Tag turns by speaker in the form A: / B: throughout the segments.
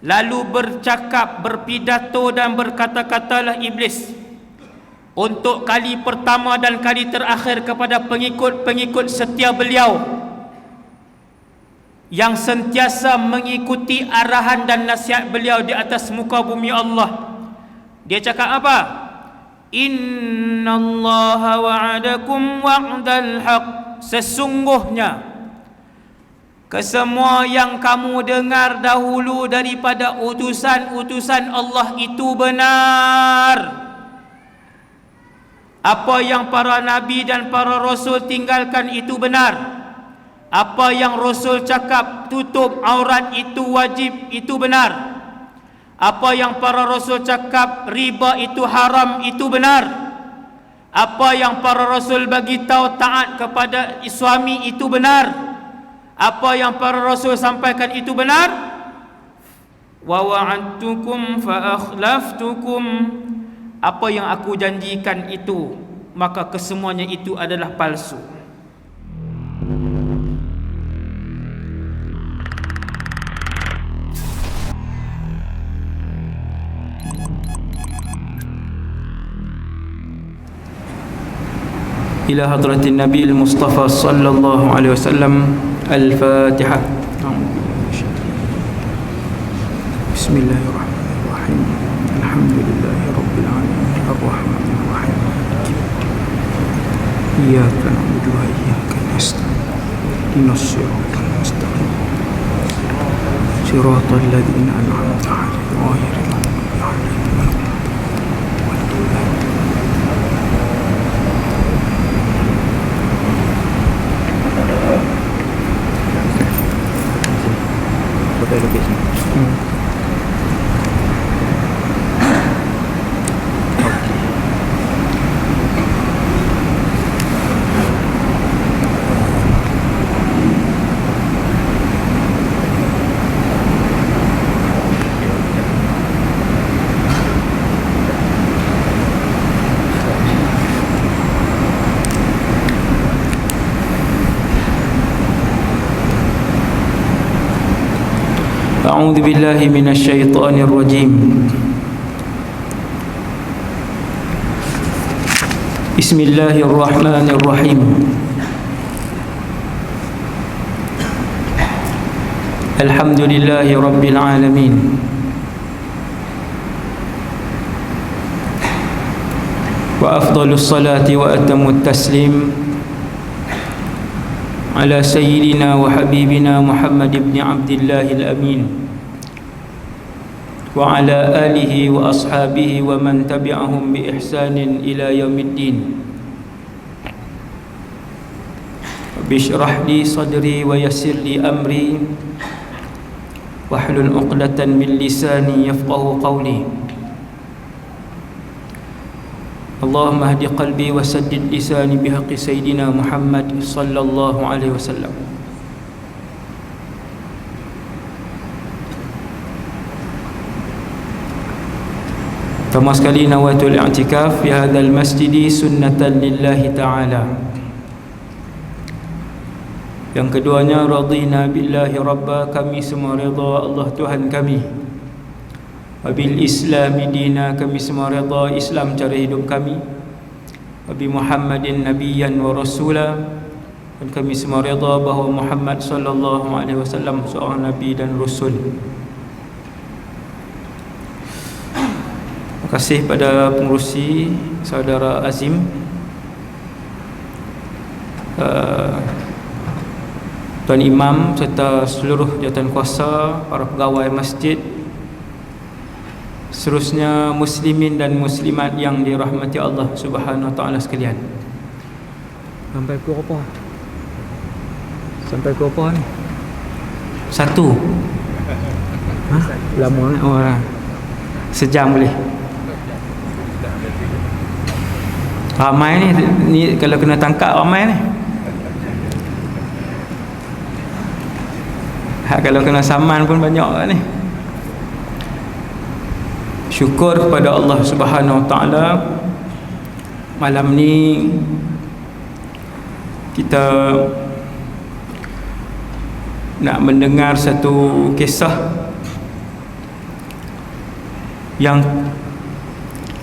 A: Lalu bercakap, berpidato dan berkata-katalah iblis untuk kali pertama dan kali terakhir kepada pengikut-pengikut setia beliau yang sentiasa mengikuti arahan dan nasihat beliau di atas muka bumi Allah. Dia cakap apa? Innallaha wa'adakum wa'dal haq. Sesungguhnya kesemua yang kamu dengar dahulu daripada utusan-utusan Allah itu benar. Apa yang para nabi dan para rasul tinggalkan itu benar. Apa yang rasul cakap tutup aurat itu wajib itu benar. Apa yang para rasul cakap riba itu haram itu benar. Apa yang para rasul bagi tahu taat kepada suami itu benar. Apa yang para rasul sampaikan itu benar. Wa wa'adtukum fa akhlaftukum. Apa yang aku janjikan itu, maka kesemuanya itu adalah palsu. إلى حضرة النبي المصطفى صلى الله عليه وسلم. الفاتحة. بسم الله الرحمن الرحيم. الحمد لله رب العالمين الرحمن الرحيم. إياك نعبد وإياك نستعين. اهدنا الصراط المستقيم صراط الذين أنعمت عليهم غير المغضوب عليهم ولا الضالين. Foto lukis ni. أعوذ بالله من الشيطان الرجيم. بسم الله الرحمن الرحيم. الحمد لله رب العالمين. وأفضل الصلاة وأتم التسليم على سيدنا وحبيبنا محمد بن عبد الله الأمين وعلى آله وأصحابه ومن تبعهم بإحسان إلى يوم الدين. رب اشرح لي صدري ويسر لي أمري واحلل عقدة من لساني يفقه قولي. اللهم اهد قلبي وسدد لساني بحق سيدنا محمد صلى الله عليه وسلم. Pertama sekali nawaitul i'tikaf fi hadzal masjid sunnatan lillahi ta'ala. Yang keduanya radina billahi rabba, kami semua redha Allah Tuhan kami. Wabil islami dina, kami semua redha Islam cara hidup kami. Wabi Muhammadin nabiyyan wa rasula, dan kami semua redha bahawa Muhammad sallallahu alaihi wasallam seorang nabi dan rasul. Terima kasih pada pengerusi saudara Azim, Tuan Imam serta seluruh jawatan kuasa, para pegawai masjid, seterusnya muslimin dan muslimat yang dirahmati Allah Subhanahu wa taala sekalian. Sampai pukul apa? Sampai pukul apa ni? 1. Hah? Lama ni. Oh, sejam boleh. Ramai ni kalau kena tangkap ramai ni. Kalau kena saman pun banyak ni. Syukur kepada Allah Subhanahu wa taala, malam ni kita nak mendengar satu kisah yang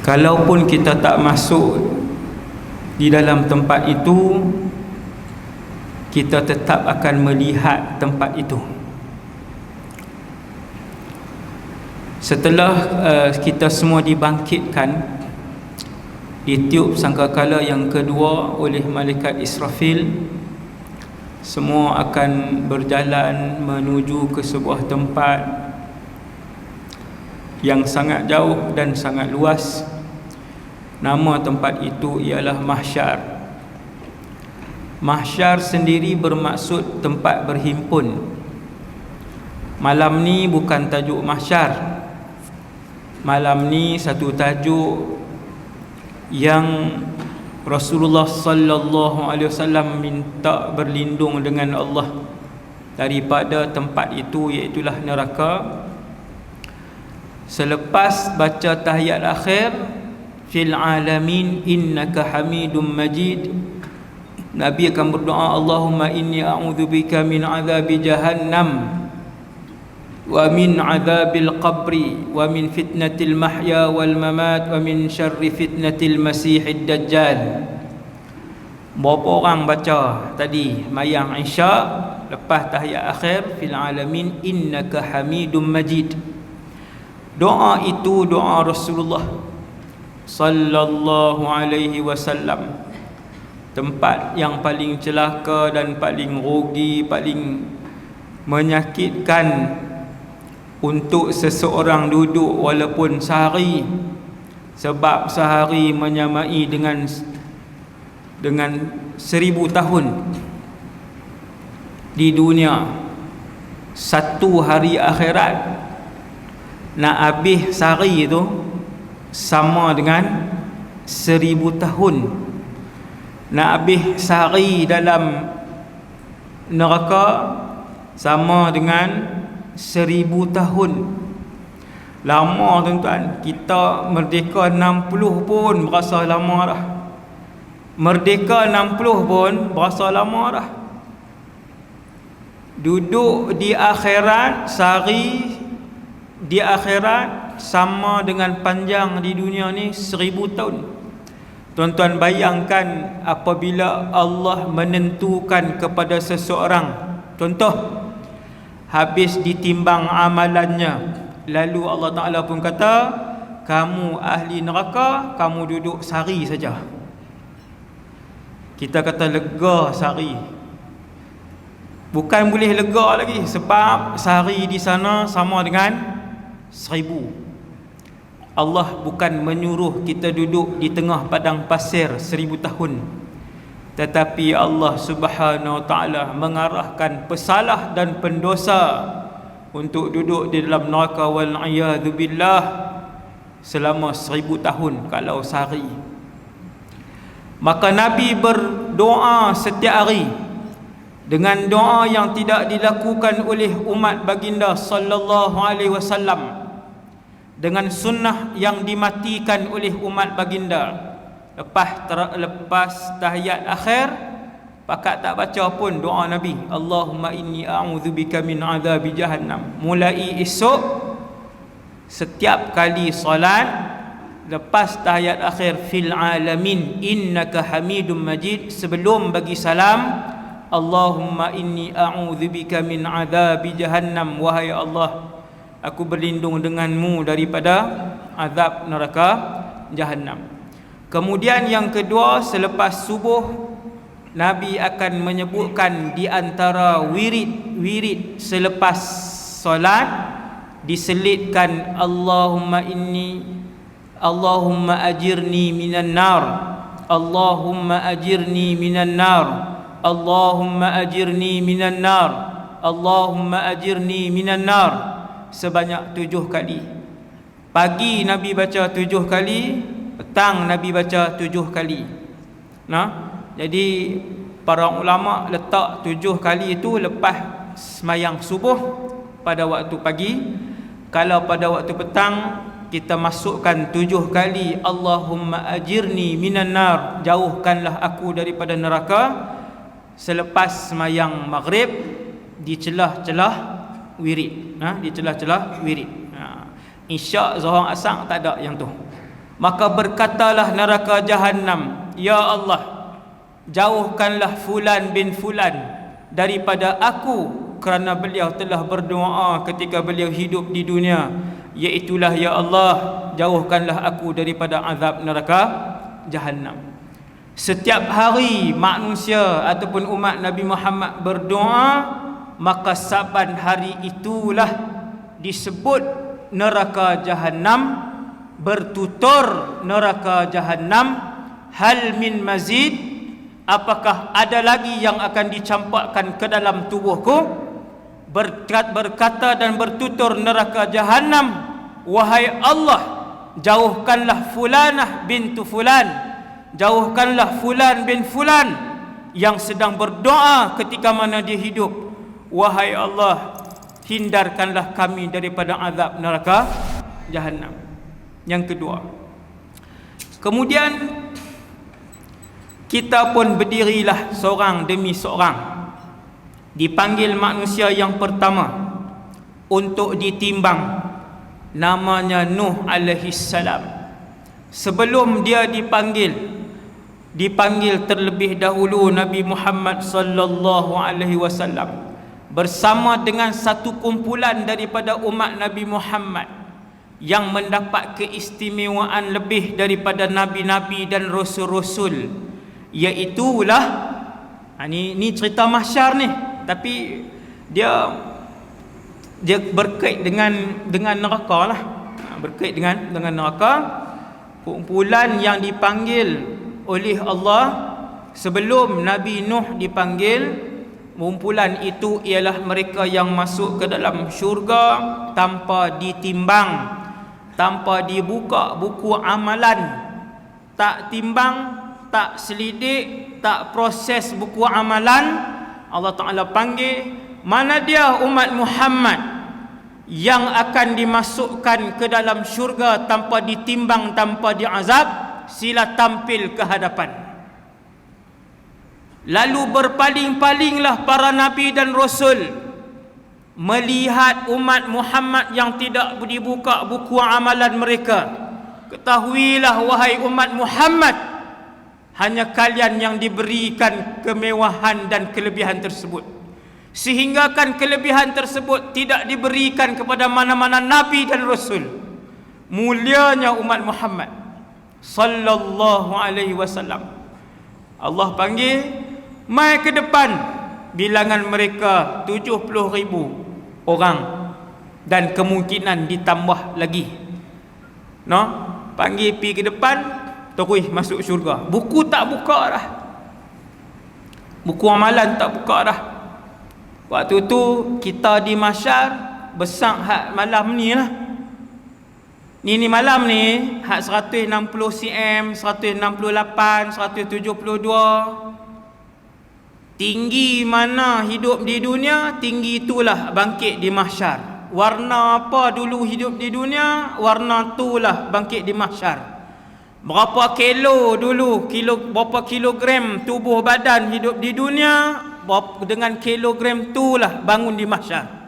A: kalaupun kita tak masuk di dalam tempat itu, kita tetap akan melihat tempat itu. Setelah kita semua dibangkitkan, ditiup sangkakala yang kedua oleh malaikat Israfil, semua akan berjalan menuju ke sebuah tempat yang sangat jauh dan sangat luas. Nama tempat itu ialah Mahsyar. Mahsyar sendiri bermaksud tempat berhimpun. Malam ni bukan tajuk Mahsyar. Malam ni satu tajuk yang Rasulullah sallallahu alaihi wasallam minta berlindung dengan Allah daripada tempat itu, iaitu neraka. Selepas baca tahiyat akhir, fil alamin innaka hamidum majid, Nabi akan berdoa, Allahumma inni a'udzubika min azabi jahannam wa min azabil qabri wa min fitnatil mahya wal mamat wa min syarri fitnatil masihid dajjal. Berapa orang baca tadi mayang Isya lepas tahiyat akhir, fil alamin innaka hamidum majid. Doa itu doa Rasulullah sallallahu alaihi wasallam. Tempat yang paling celaka dan paling rugi, paling menyakitkan untuk seseorang duduk walaupun sehari, sebab sehari menyamai dengan 1000 tahun di dunia. Satu hari akhirat nak habis sehari itu sama dengan 1000 tahun. Nak habis sehari dalam neraka sama dengan 1000 tahun. Lama tuan-tuan. Kita merdeka 60 pun berasa lama dah. Merdeka 60 pun berasa lama dah. Duduk di akhirat sehari di akhirat sama dengan panjang di dunia ni 1000 tahun. Tuan-tuan bayangkan apabila Allah menentukan kepada seseorang, contoh habis ditimbang amalannya, lalu Allah Ta'ala pun kata, kamu ahli neraka, kamu duduk sehari saja. Kita kata lega sehari. Bukan boleh lega lagi, sebab sehari di sana sama dengan 1000. Allah bukan menyuruh kita duduk di tengah padang pasir 1000 tahun, tetapi Allah Subhanahu Wa Ta'ala mengarahkan pesalah dan pendosa untuk duduk di dalam neraka wal-iyadzu billah selama 1000 tahun kalau sehari. Maka Nabi berdoa setiap hari dengan doa yang tidak dilakukan oleh umat baginda sallallahu alaihi wasallam, dengan sunnah yang dimatikan oleh umat baginda. Lepas tahiyat akhir, pakat tak baca pun doa Nabi, Allahumma inni a'udzubika min azabi jahannam. Mulai esok, setiap kali solat, lepas tahiyat akhir, fil alamin innaka hamidum majid, sebelum bagi salam, Allahumma inni a'udzubika min azabi jahannam, wahai Allah, aku berlindung denganmu daripada azab neraka jahannam. Kemudian yang kedua, selepas subuh, Nabi akan menyebutkan di antara wirid selepas solat, diselitkan Allahumma ajirni minan nar, Allahumma ajirni minan nar, Allahumma ajirni minan nar, Allahumma ajirni minan nar, sebanyak 7 kali. Pagi Nabi baca 7 kali, petang Nabi baca 7 kali. Jadi para ulama letak 7 kali itu lepas semayang subuh pada waktu pagi. Kalau pada waktu petang, kita masukkan 7 kali Allahumma ajirni minan nar, jauhkanlah aku daripada neraka, selepas semayang maghrib di celah-celah wirid. Di celah-celah wirid. Isyak, Zuhur, Asar tak ada yang tu. Maka berkatalah neraka Jahannam, ya Allah, jauhkanlah fulan bin fulan daripada aku, kerana beliau telah berdoa ketika beliau hidup di dunia, iaitulah ya Allah, jauhkanlah aku daripada azab neraka Jahannam. Setiap hari manusia ataupun umat Nabi Muhammad berdoa, maka saban hari itulah disebut neraka Jahannam, bertutur neraka Jahannam, hal min mazid, apakah ada lagi yang akan dicampakkan ke dalam tubuhku? Berkata dan bertutur neraka Jahannam, wahai Allah, jauhkanlah fulanah bintu fulan, jauhkanlah fulan bin fulan yang sedang berdoa ketika mana dia hidup. Wahai Allah, hindarkanlah kami daripada azab neraka Jahannam. Yang kedua, kemudian kita pun berdirilah seorang demi seorang, dipanggil manusia yang pertama untuk ditimbang, namanya Nuh alaihi salam. Sebelum dia dipanggil terlebih dahulu Nabi Muhammad sallallahu alaihi wasallam bersama dengan satu kumpulan daripada umat Nabi Muhammad yang mendapat keistimewaan lebih daripada nabi-nabi dan rasul-rasul, iaitulah ni cerita mahsyar ni, tapi dia berkait dengan neraka lah, berkait dengan neraka. Kumpulan yang dipanggil oleh Allah sebelum Nabi Nuh dipanggil, kumpulan itu ialah mereka yang masuk ke dalam syurga tanpa ditimbang, tanpa dibuka buku amalan, tak timbang, tak selidik, tak proses buku amalan. Allah Ta'ala panggil, mana dia umat Muhammad yang akan dimasukkan ke dalam syurga tanpa ditimbang, tanpa diazab, sila tampil ke hadapan. Lalu berpaling-palinglah para nabi dan rasul melihat umat Muhammad yang tidak dibuka buku amalan mereka. Ketahuilah wahai umat Muhammad, hanya kalian yang diberikan kemewahan dan kelebihan tersebut, sehinggakan kelebihan tersebut tidak diberikan kepada mana-mana nabi dan rasul. Mulianya umat Muhammad sallallahu alaihi wasallam. Allah panggil, mai ke depan, bilangan mereka 70,000 orang dan kemungkinan ditambah lagi. Panggil pi ke depan, terus masuk syurga. Buku tak buka dah, buku amalan tak buka dah. Waktu tu kita di mahsyar besar hak malam ni lah. Ni malam ni hak 160 cm, 168, 172. Tinggi mana hidup di dunia, tinggi itulah bangkit di mahsyar. Warna apa dulu hidup di dunia, warna itulah bangkit di mahsyar. Berapa kilo dulu, berapa kilogram tubuh badan hidup di dunia, dengan kilogram itulah bangun di mahsyar.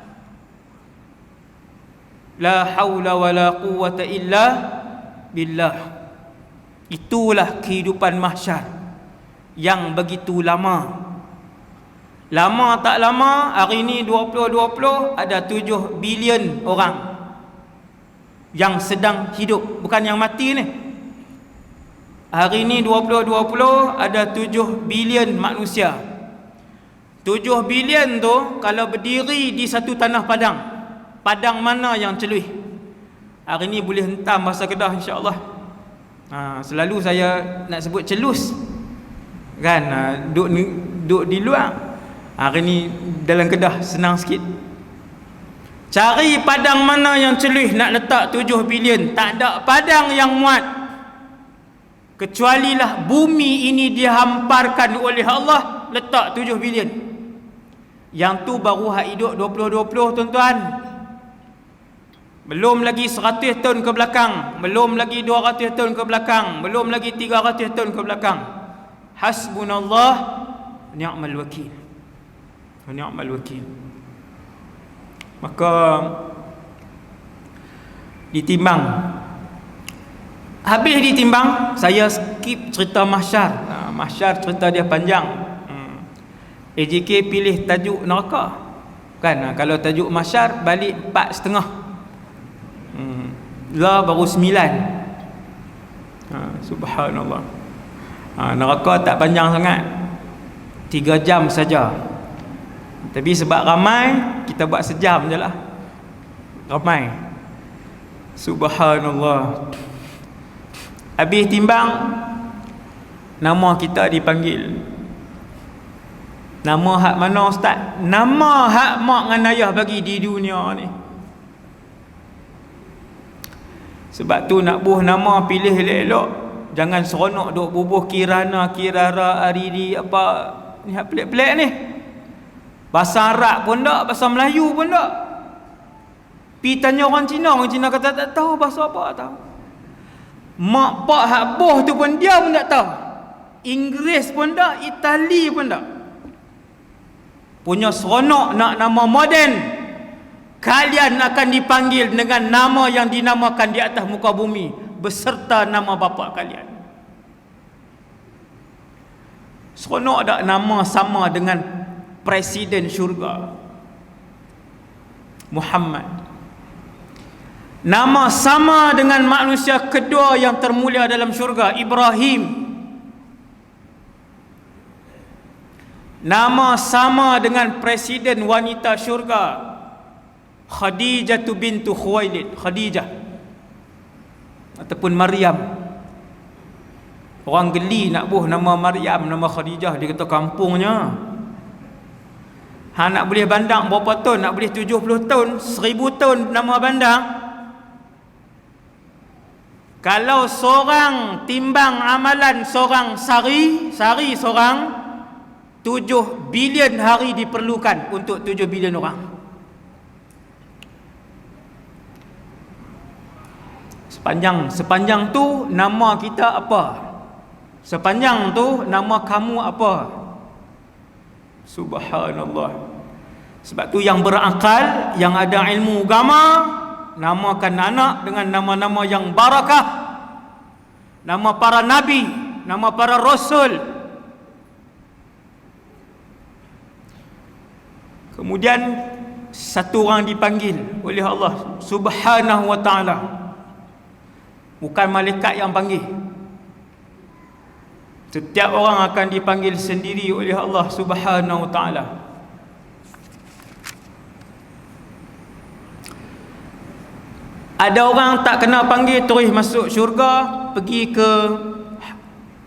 A: La haula wala quwwata illa billah. Itulah kehidupan mahsyar yang begitu lama. Lama tak lama, hari ni 2020 ada 7 bilion orang yang sedang hidup, bukan yang mati ni. Hari ni 2020 ada 7 bilion manusia. 7 bilion tu kalau berdiri di satu tanah padang, padang mana yang celuih? Hari ni boleh hentam bahasa Kedah insya-Allah. Selalu saya nak sebut celus, kan? Duduk di luar. Hari ni dalam Kedah senang sikit. Cari padang mana yang celuih nak letak 7 bilion. Tak ada padang yang muat, kecualilah bumi ini dihamparkan oleh Allah, letak 7 bilion. Yang tu baru hak hidup 2020 tuan-tuan. Belum lagi 100 tahun ke belakang, belum lagi 200 tahun ke belakang, belum lagi 300 tahun ke belakang. Hasbunallah ni'mal wakil. Ni'mal wakil. Maka Ditimbang. Habis ditimbang, saya skip cerita mahsyar. Mahsyar cerita dia panjang. AJK pilih tajuk neraka. Kan, kalau tajuk mahsyar balik 4.5. Lah baru 9. Subhanallah. Neraka tak panjang sangat, 3 jam saja. Tapi sebab ramai, kita buat sejam je lah. Ramai. Subhanallah. Habis timbang, nama kita dipanggil. Nama hak mana ustaz? Nama hak mak dengan ayah bagi di dunia ni. Sebab tu nak buh nama pilih elok-elok. Jangan seronok duk bubuh Kirana, Kirara, Aridi apa ni, hak pelik-pelik ni. Bahasa Arab pun tak, bahasa Melayu pun tak. Pi tanya orang Cina kata tak tahu bahasa apa tahu. Mak pak hak boh tu pun dia pun tak tahu. Inggeris pun tak, Itali pun tak. Punya seronok nak nama moden. Kalian akan dipanggil dengan nama yang dinamakan di atas muka bumi beserta nama bapa kalian. Seronok tak nama sama dengan Presiden syurga Muhammad. Nama sama dengan manusia kedua yang termulia dalam syurga, Ibrahim. Nama sama dengan presiden wanita syurga, Khadijah bintu Khuwailid, Khadijah ataupun Maryam. Orang geli nak buh nama Maryam, nama Khadijah, dia kata kampungnya. Nak boleh bandang berapa tahun? Nak boleh 70 tahun, 1000 tahun nama bandang. Kalau seorang timbang amalan seorang sehari seorang, 7 bilion hari diperlukan untuk 7 bilion orang. Sepanjang tu nama kita apa? Sepanjang tu nama kamu apa? Subhanallah. Sebab tu yang berakal, yang ada ilmu agama, namakan anak dengan nama-nama yang barakah. Nama para nabi, nama para rasul. Kemudian satu orang dipanggil oleh Allah Subhanahu wa ta'ala. Bukan malaikat yang panggil. Setiap orang akan dipanggil sendiri oleh Allah Subhanahu wa ta'ala. Ada orang tak kena panggil terus masuk syurga, pergi ke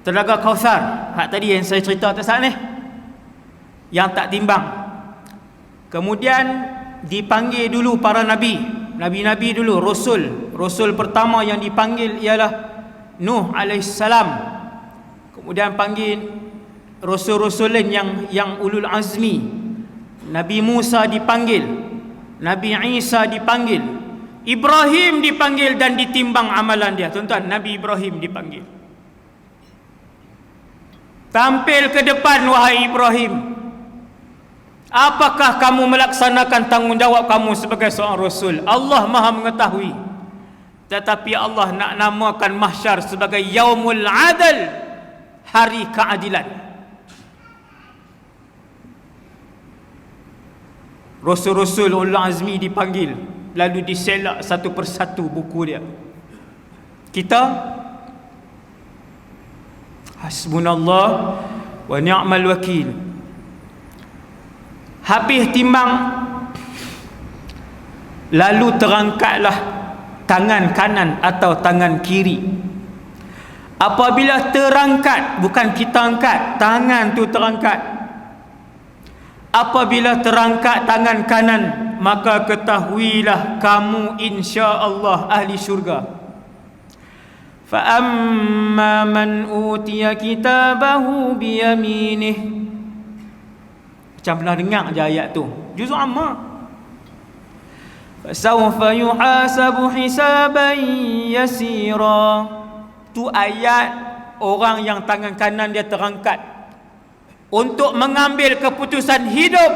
A: Telaga Kautsar. Hak tadi yang saya cerita atas ni, yang tak timbang. Kemudian dipanggil dulu para nabi, nabi-nabi dulu, rasul. Rasul pertama yang dipanggil ialah Nuh alaihissalam. Kemudian panggil rasul-rasul lain yang ulul azmi. Nabi Musa dipanggil, Nabi Isa dipanggil, Ibrahim dipanggil dan ditimbang amalan dia. Tuan-tuan, Nabi Ibrahim dipanggil. Tampil ke depan wahai Ibrahim. Apakah kamu melaksanakan tanggungjawab kamu sebagai seorang rasul? Allah Maha mengetahui. Tetapi Allah nak namakan mahsyar sebagai Yaumul Adl, hari keadilan. Rasul-rasul ulul azmi dipanggil, lalu diselak satu persatu buku dia. Kita hasbunallah wa ni'mal wakil. Habis timbang, lalu terangkatlah tangan kanan atau tangan kiri. Apabila terangkat, bukan kita angkat, tangan tu terangkat. Apabila terangkat tangan kanan, maka ketahuilah kamu insya-Allah ahli syurga. Fa amma man utiya kitabahu bi yaminih. Macam pernah dengar je ayat tu, juz amma. Fasawfa yuhasabu hisaban yasira. Tu ayat orang yang tangan kanan dia terangkat untuk mengambil keputusan hidup,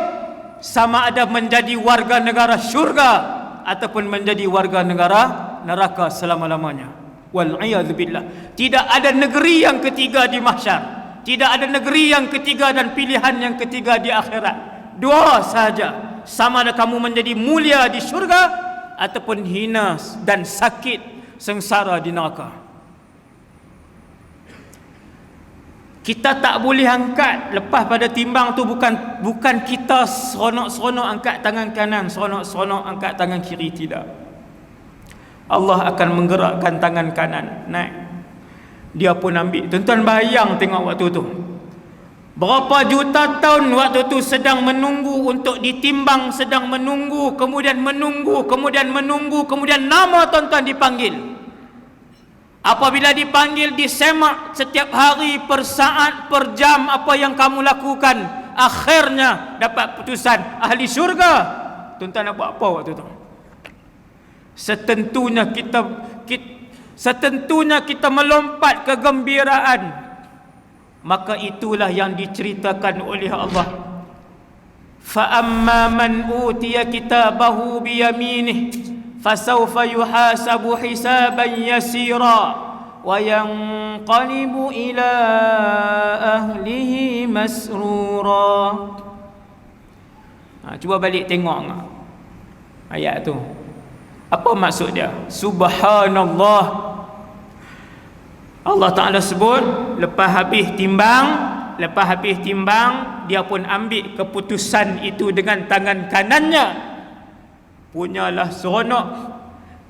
A: sama ada menjadi warga negara syurga ataupun menjadi warga negara neraka selama-lamanya. Wal'iyadzubillah. Tidak ada negeri yang ketiga di mahsyar, tidak ada negeri yang ketiga dan pilihan yang ketiga di akhirat. Dua sahaja, sama ada kamu menjadi mulia di syurga ataupun hina dan sakit sengsara di neraka. Kita tak boleh angkat lepas pada timbang tu, bukan kita seronok-seronok angkat tangan kanan, seronok-seronok angkat tangan kiri, tidak. Allah akan menggerakkan tangan kanan naik, dia pun ambil. Tuan-tuan bayang tengok waktu tu, berapa juta tahun waktu tu sedang menunggu untuk ditimbang, sedang menunggu, kemudian nama tuan-tuan dipanggil. Apabila dipanggil, disemak setiap hari, per saat, per jam, apa yang kamu lakukan. Akhirnya dapat putusan ahli syurga. Tuan-tuan nak buat apa waktu tu? Setentunya kita melompat kegembiraan. Maka itulah yang diceritakan oleh Allah. Fa amma man utiya kitabahu biyaminih fasawfa yuhasabu hisaban yasira wa yanqalibu ila ahlihi masrura. Cuba balik tengok ayat tu. Apa maksud dia? Subhanallah. Allah Ta'ala sebut lepas habis timbang, dia pun ambil keputusan itu dengan tangan kanannya. Punyalah seronok,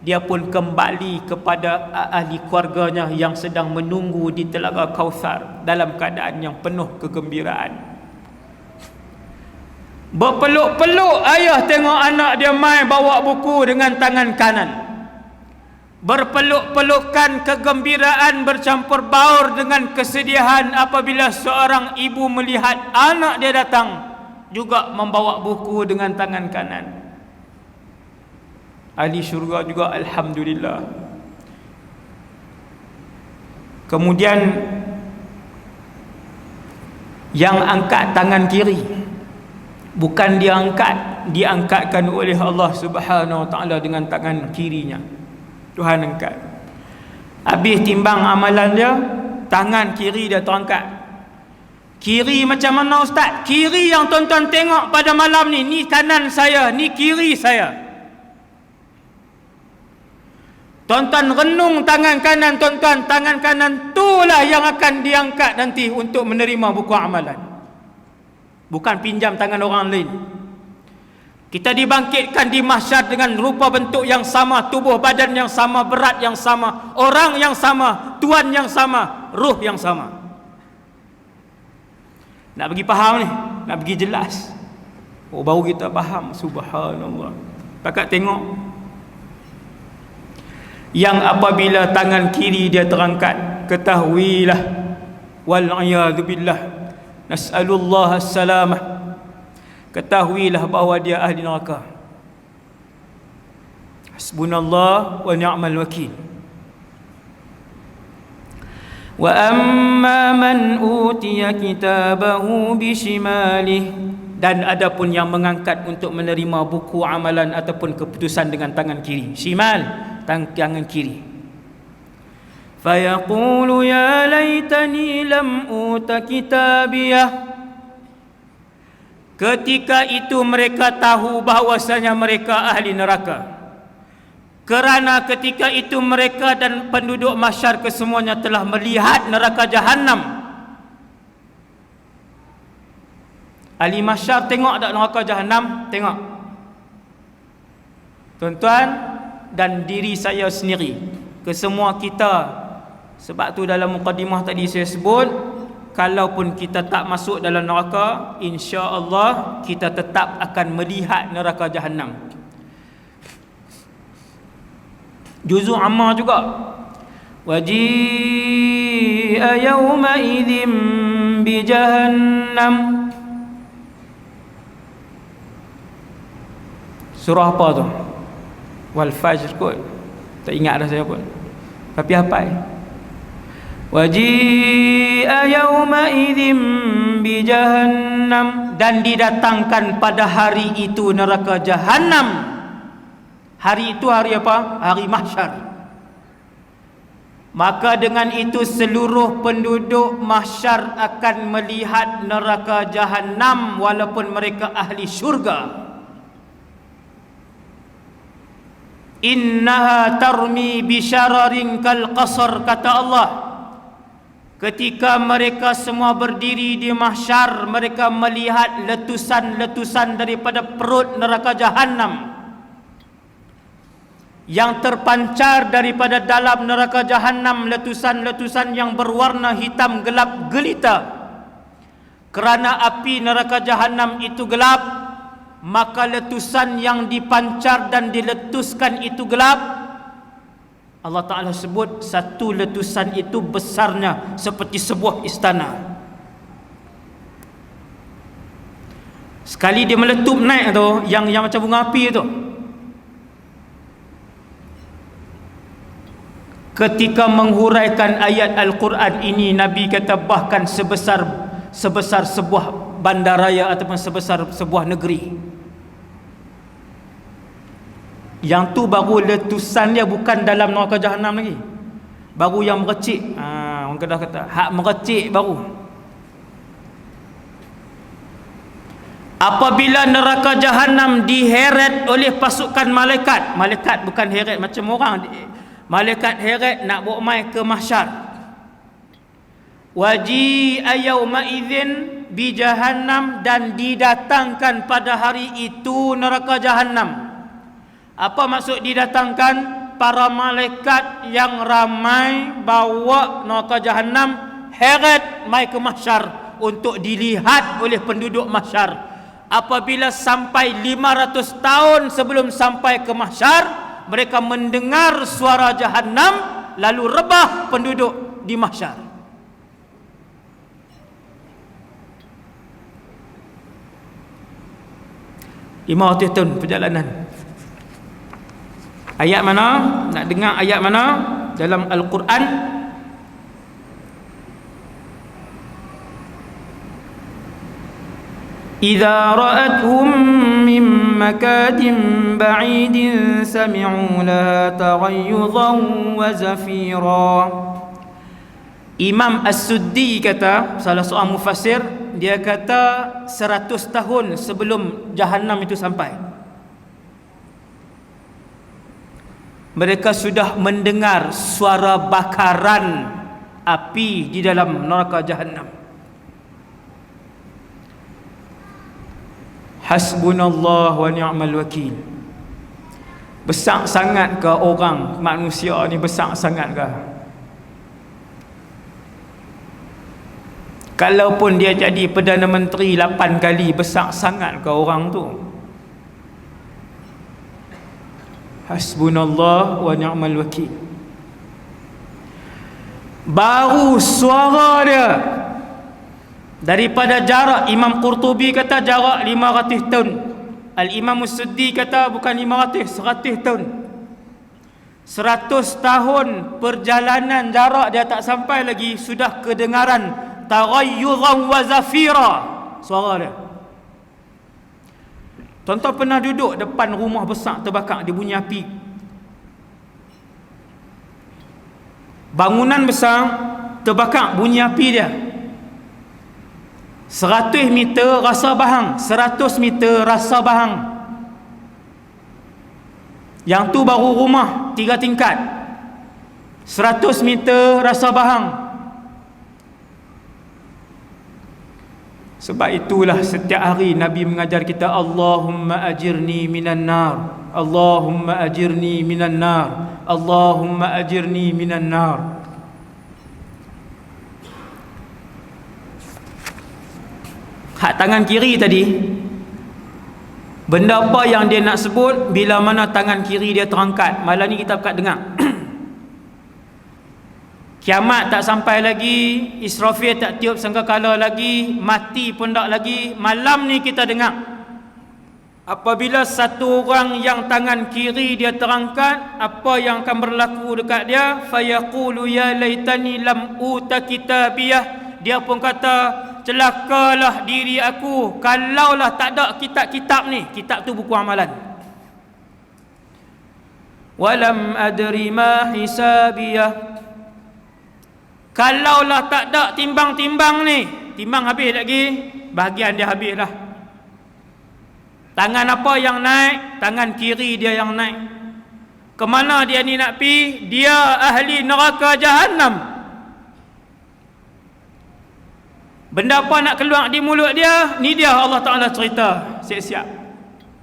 A: dia pun kembali kepada ahli keluarganya yang sedang menunggu di Telaga Kautsar dalam keadaan yang penuh kegembiraan. Berpeluk-peluk ayah tengok anak dia main bawa buku dengan tangan kanan. Berpeluk-pelukan kegembiraan bercampur baur dengan kesedihan apabila seorang ibu melihat anak dia datang juga membawa buku dengan tangan kanan. Ahli syurga juga alhamdulillah. Kemudian yang angkat tangan kiri, bukan dia angkat, diangkatkan oleh Allah Subhanahu wa taala dengan tangan kirinya. Tuhan angkat. Habis timbang amalan dia, tangan kiri dia terangkat. Kiri macam mana ustaz? Kiri yang tuan-tuan tengok pada malam ni kanan saya, ni kiri saya. Tuan-tuan renung tangan kanan tuan-tuan, tangan kanan itulah yang akan diangkat nanti untuk menerima buku amalan. Bukan pinjam tangan orang lain. Kita dibangkitkan di mahsyar dengan rupa bentuk yang sama, tubuh badan yang sama, berat yang sama, orang yang sama, tuan yang sama, ruh yang sama. Nak bagi faham ni, nak bagi jelas. Oh, baru kita faham. Subhanallah. Pakat tengok. Yang apabila tangan kiri dia terangkat, ketahuilah, wal'iyadzubillah, nas'alullah as-salamah, ketahuilah bahawa dia ahli neraka. Hasbunallah wa ni'mal wakil. Wa amma man utiya kitabahu bishimalih, dan adapun yang mengangkat untuk menerima buku amalan ataupun keputusan dengan tangan kiri. Shimal, tangan kiri. Fayaqulu ya laitani lam uta kitabiyah. Ketika itu mereka tahu bahawasanya mereka ahli neraka, kerana ketika itu mereka dan penduduk mahsyar kesemuanya telah melihat neraka jahanam. Ahli mahsyar tengok tak neraka jahanam? Tengok. Tuan-tuan dan diri saya sendiri, kesemua kita. Sebab tu dalam mukadimah tadi saya sebut, kalaupun kita tak masuk dalam neraka, insya-Allah kita tetap akan melihat neraka jahanam. Juzuk Ammar juga. Waji'a yawma idzim bi jahannam. Surah apa tu? Wal Fajr kot. Tak ingat dah saya pun. Tapi hafal. Waji'a yawma idzim bi jahannam, dan didatangkan pada hari itu neraka jahanam. Hari itu hari apa? Hari mahsyar. Maka dengan itu seluruh penduduk mahsyar akan melihat neraka Jahannam walaupun mereka ahli syurga. Innaha tarmi bisyararin kal qasar, kata Allah. Ketika mereka semua berdiri di mahsyar, mereka melihat letusan-letusan daripada perut neraka Jahannam yang terpancar daripada dalam neraka Jahannam, letusan-letusan yang berwarna hitam gelap gelita. Kerana api neraka Jahannam itu gelap, maka letusan yang dipancar dan diletuskan itu gelap. Allah Ta'ala sebut satu letusan itu besarnya seperti sebuah istana. Sekali dia meletup naik tu, yang macam bunga api tu, ketika menghuraikan ayat Al-Quran ini, Nabi kata bahkan sebesar sebuah bandaraya ataupun sebesar sebuah negeri. Yang tu baru letusan dia, bukan dalam neraka Jahannam lagi, baru yang merecik. Orang Kedah kata hak merecik baru. Apabila neraka Jahannam diheret oleh pasukan malaikat, malaikat bukan heret macam orang, malaikat heret nak bawa mai ke mahsyar. Waji'a yauma idzin bi jahannam, dan didatangkan pada hari itu neraka Jahannam. Apa maksud didatangkan? Para malaikat yang ramai bawa neraka Jahannam heret mai ke mahsyar untuk dilihat oleh penduduk mahsyar. Apabila sampai 500 tahun sebelum sampai ke mahsyar, mereka mendengar suara Jahannam, lalu rebah penduduk di mahsyar. Lima ratus tahun perjalanan. Ayat mana? Nak dengar ayat mana dalam Al-Quran? Idza ra'atuhum min makanin ba'idin sami'u laha taghayyuzan wa zafira. Imam As-Suddi kata, salah seorang mufassir, dia kata 100 tahun sebelum Jahannam itu sampai, mereka sudah mendengar suara bakaran api di dalam neraka Jahannam. Hasbunallah wa ni'mal wakil. Besar sangat ke orang manusia ni, besar sangat ke? Kalaupun dia jadi Perdana Menteri 8 kali, besar sangat ke orang tu? Hasbunallah wa ni'mal wakil. Baru suara dia daripada jarak, Imam Qurtubi kata jarak 500 tahun, Al-Imam As-Suddi kata bukan 500, 100 tahun. 100 tahun perjalanan jarak dia tak sampai lagi, sudah kedengaran taghayyuzan wa zafira suara dia. Tuan-tuan pernah duduk depan rumah besar terbakar, dia bunyi api, bangunan besar terbakar, bunyi api dia 100 meter rasa bahang, 100 meter rasa bahang. Yang tu baru rumah 3 tingkat, 100 meter rasa bahang. Sebab itulah setiap hari Nabi mengajar kita, Allahumma ajirni minan nar, Allahumma ajirni minan nar, Allahumma ajirni minan nar. Hak tangan kiri tadi, benda apa yang dia nak sebut bila mana tangan kiri dia terangkat? Malam ni kita akan dengar. Kiamat tak sampai lagi, Israfil tak tiup sangkakala lagi, mati pun tak lagi. Malam ni kita dengar, apabila satu orang yang tangan kiri dia terangkat, apa yang akan berlaku dekat dia? Fayaqulu ya laitani lam uta kitabiyah. Dia pun kata, celakalah diri aku kalaulah tak ada kitab-kitab ni. Kitab tu buku amalan. walam adri ma hisabiyah. Kalaulah tak ada timbang-timbang ni, timbang habis lagi, bahagian dia habis dah. Tangan apa yang naik? Tangan kiri dia yang naik. Kemana dia ni nak pi? Dia ahli neraka Jahannam. Benda apa nak keluar di mulut dia? Ni dia Allah Ta'ala cerita. Siap-siap.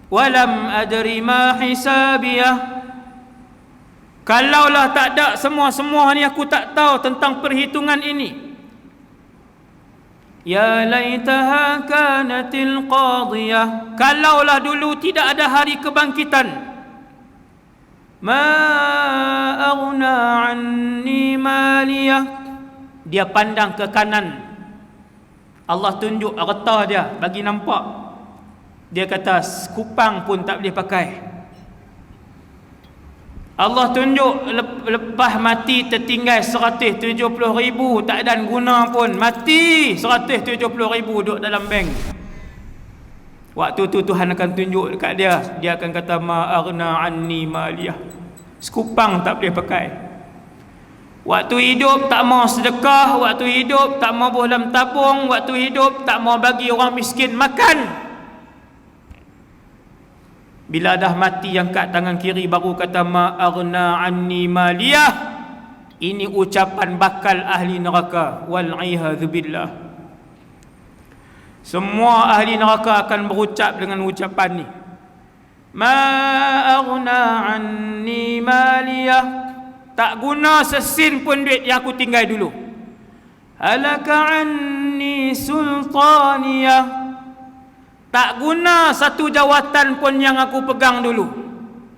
A: Walam adri ma hisabiyah. Kalaulah tak ada semua-semua ni, aku tak tahu tentang perhitungan ini. Ya laitaha kanatil qadiyah. Kalaulah dulu tidak ada hari kebangkitan. Ma aghna anni maliyah. Dia pandang ke kanan. Allah tunjuk harta dia, bagi nampak. Dia kata kupang pun tak boleh pakai. Allah tunjuk lepas mati tertinggal 170,000, tak ada guna pun. Mati 170,000 duduk dalam bank. Waktu tu Tuhan akan tunjuk dekat dia. Dia akan kata ma aghna anni maliyah. Sekupang tak boleh pakai. Waktu hidup tak mau sedekah, waktu hidup tak mau dalam tabung, waktu hidup tak mau bagi orang miskin makan. Bila dah mati, angkat tangan kiri baru kata ma aghna anni maliyah. Ini ucapan bakal ahli neraka, wal iyadzu billah. Semua ahli neraka akan berucap dengan ucapan ni. Ma aghna anni maliyah. Tak guna sesin pun duit yang aku tinggal dulu. Halaka anni sultaniyah. Tak guna satu jawatan pun yang aku pegang dulu.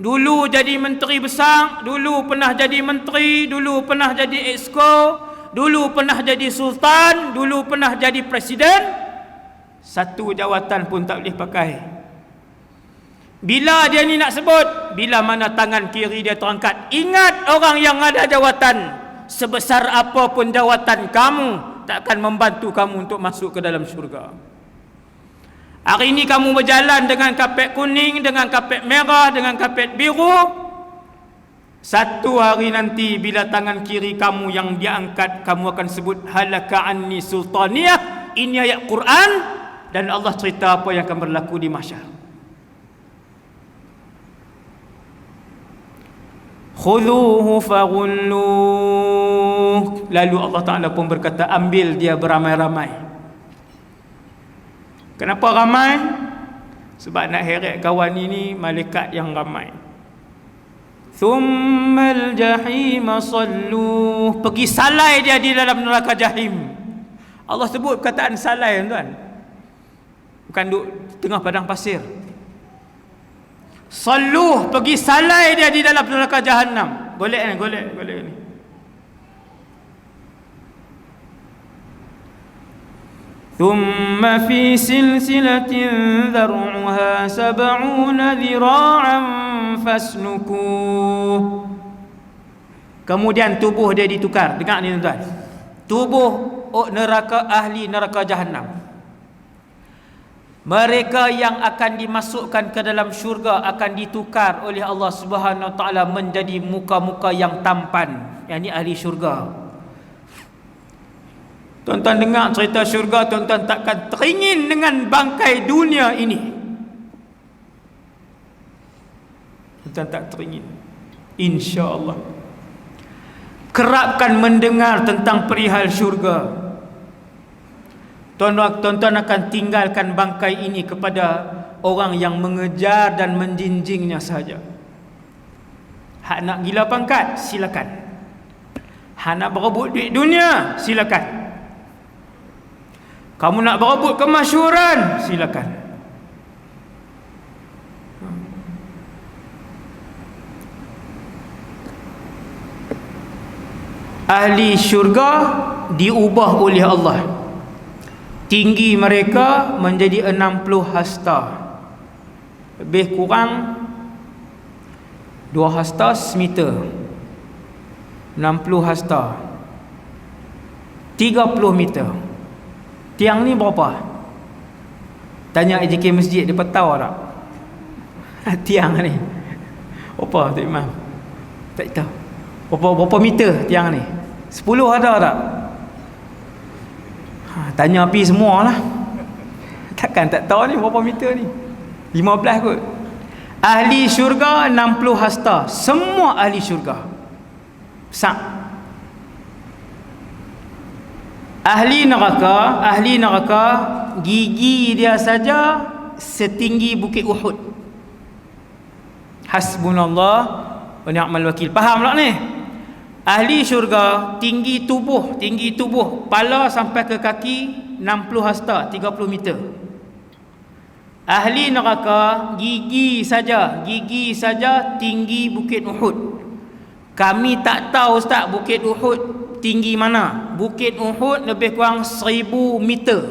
A: Dulu jadi menteri besar, dulu pernah jadi menteri, dulu pernah jadi exco, dulu pernah jadi sultan, dulu pernah jadi presiden. Satu jawatan pun tak boleh pakai. Bila dia ni nak sebut, bila mana tangan kiri dia terangkat, ingat orang yang ada jawatan, sebesar apapun jawatan kamu, takkan membantu kamu untuk masuk ke dalam syurga. Hari ini kamu berjalan dengan kapet kuning, dengan kapet merah, dengan kapet biru. Satu hari nanti bila tangan kiri kamu yang diangkat, kamu akan sebut halaka anni sultaniyah. Ini ayat Quran, dan Allah cerita apa yang akan berlaku di mahsyar. Khudhuhu faghulluh. Lalu Allah Ta'ala pun berkata, ambil dia beramai-ramai. Kenapa ramai? Sebab nak heret kawan ini malaikat yang ramai. Thummal jahim salluh. Pergi salai dia di dalam neraka jahim. Allah sebut perkataan salai, tuan. Bukan duduk tengah padang pasir. Salluh, pergi salai dia di dalam neraka Jahannam. Golek ni, golek ni. Thumma fi silsilatin dhar'uha 70 dhira'an faslukuh. Kemudian tubuh dia ditukar. Dengar ni tuan. Tubuh neraka ahli neraka Jahannam. Mereka yang akan dimasukkan ke dalam syurga akan ditukar oleh Allah Subhanahu Wa Taala menjadi muka-muka yang tampan. Yang ini ahli syurga. Tuan-tuan dengar cerita syurga, tuan-tuan takkan teringin dengan bangkai dunia ini. Tuan-tuan tak teringin, insya-Allah. Kerapkan mendengar tentang perihal syurga. Tuan-tuan akan tinggalkan bangkai ini kepada orang yang mengejar dan menjinjingnya sahaja. Hak nak gila pangkat, silakan. Hak nak berebut duit dunia, silakan. Kamu nak berebut kemasyhuran, silakan. Ahli syurga diubah oleh Allah. Tinggi mereka menjadi 60 hasta. Lebih kurang 2 hasta semeter. 60 hasta 30 meter. Tiang ni berapa? Tanya AJK Masjid, dia tahu tak? Tiang ni berapa, Tok Imam? Tak tahu. Berapa meter tiang ni? 10 ada tak? Tanya api semualah. Takkan tak tahu ni berapa meter ni. 15 kot. Ahli syurga 60 hasta. Semua ahli syurga. Besar. Ahli neraka gigi dia saja setinggi bukit Uhud. Hasbunallah wa ni'mal wakil. Faham tak ni? Ahli syurga tinggi tubuh, kepala sampai ke kaki 60 hasta, 30 meter. Ahli neraka gigi saja tinggi bukit Uhud. Kami tak tahu Ustaz bukit Uhud tinggi mana. Bukit Uhud lebih kurang 1000 meter.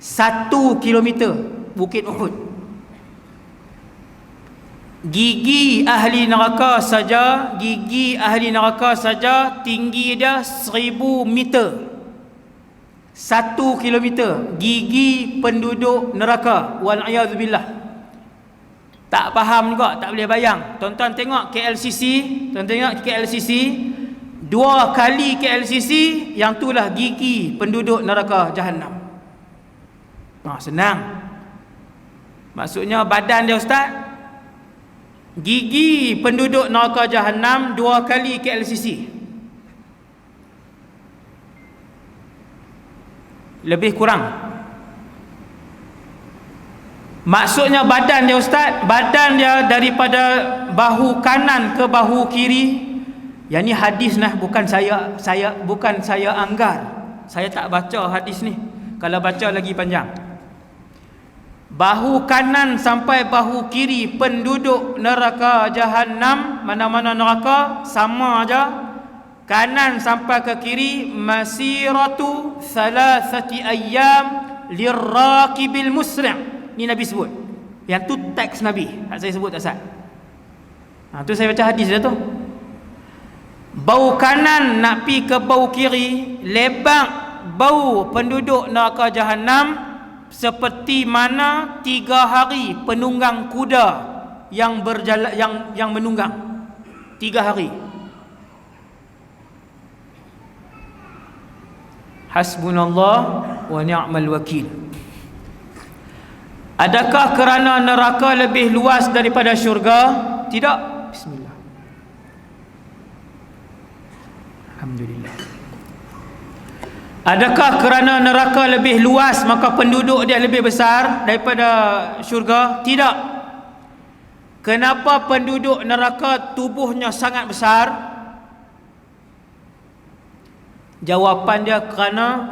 A: 1 kilometer bukit Uhud. Gigi ahli neraka saja tinggi dia 1000 meter. 1 kilometer gigi penduduk neraka. Wal'iyadzubillah. Tak faham juga, tak boleh bayang. Tuan-tuan tengok KLCC, 2 kali KLCC, yang itulah gigi penduduk neraka Jahannam. Senang. Maksudnya badan dia Ustaz, gigi penduduk neraka Jahannam 2 kali KLCC. Lebih kurang. Maksudnya badan dia Ustaz, badan dia daripada bahu kanan ke bahu kiri. Yang ni hadis nah, bukan saya anggar. Saya tak baca hadis ni. Kalau baca lagi panjang. Bahu kanan sampai bahu kiri penduduk neraka Jahannam, mana-mana neraka sama aja. Kanan sampai ke kiri masiratu 3 ayyam liraqibil musri'. Ni Nabi sebut. Yang tu teks Nabi. Tak saya sebut tak Ustaz. Tu saya baca hadis dia tu. Bau kanan nak pi ke bau kiri, lebak bau penduduk neraka Jahannam seperti mana 3 hari penunggang kuda yang berjalan, yang menunggang 3 hari. Hasbunallah wa ni'mal wakil. Adakah kerana neraka lebih luas daripada syurga? Tidak. Bismillah. Alhamdulillah. Adakah kerana neraka lebih luas maka penduduk dia lebih besar daripada syurga? Tidak. Kenapa penduduk neraka tubuhnya sangat besar? Jawapan dia kerana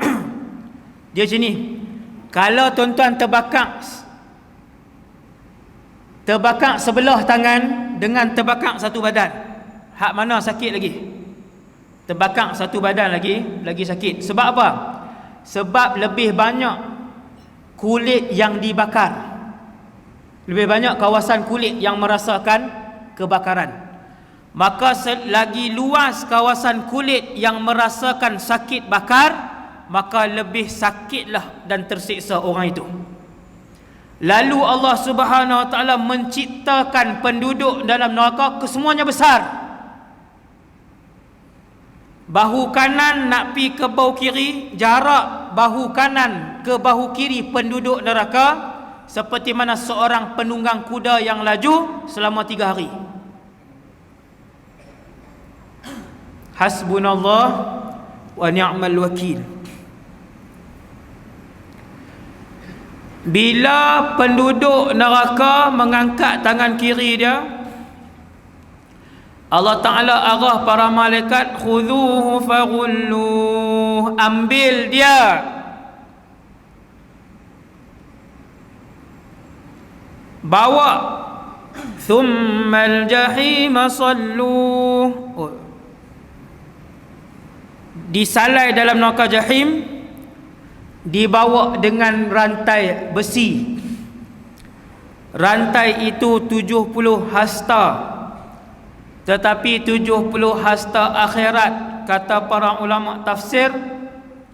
A: dia macam ni. Kalau tuan-tuan terbakar sebelah tangan dengan terbakar satu badan, hak mana sakit lagi? Terbakar satu badan lagi sakit. Sebab apa? Sebab lebih banyak kulit yang dibakar, lebih banyak kawasan kulit yang merasakan kebakaran. Maka selagi luas kawasan kulit yang merasakan sakit bakar, maka lebih sakitlah dan tersiksa orang itu. Lalu Allah Subhanahu Wa Taala menciptakan penduduk dalam neraka kesemuanya besar. Bahu kanan nak pi ke bahu kiri, jarak bahu kanan ke bahu kiri penduduk neraka seperti mana seorang penunggang kuda yang laju selama 3 hari. Hasbunallah wa ni'mal wakil. Bila penduduk neraka mengangkat tangan kiri dia, Allah Ta'ala arah para malaikat, khudhuhu faghulluh, ambil dia, bawa, thummal jahima salluh, disalai dalam neraka jahim, dibawa dengan rantai besi. Rantai itu 70 hasta, tetapi 70 hasta akhirat, kata para ulama tafsir,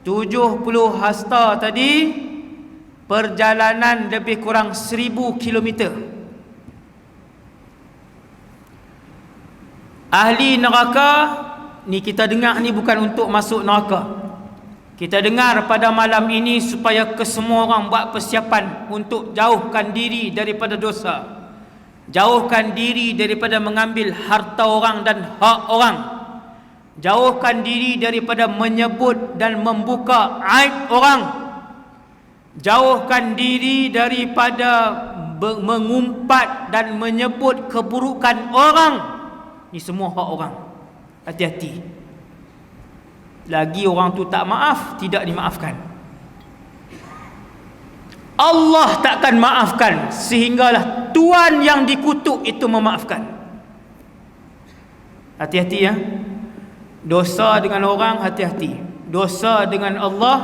A: 70 hasta tadi perjalanan lebih kurang 1000 kilometer. Ahli neraka ni, kita dengar ni bukan untuk masuk neraka. Kita dengar pada malam ini supaya kesemua orang buat persiapan untuk jauhkan diri daripada dosa, jauhkan diri daripada mengambil harta orang dan hak orang, jauhkan diri daripada menyebut dan membuka aib orang, jauhkan diri daripada mengumpat dan menyebut keburukan orang. Ini semua hak orang. Hati-hati. Lagi orang tu tak maaf, tidak dimaafkan. Allah takkan maafkan sehinggalah Tuhan yang dikutuk itu memaafkan. Hati-hati ya. Dosa dengan orang, hati-hati. Dosa dengan Allah,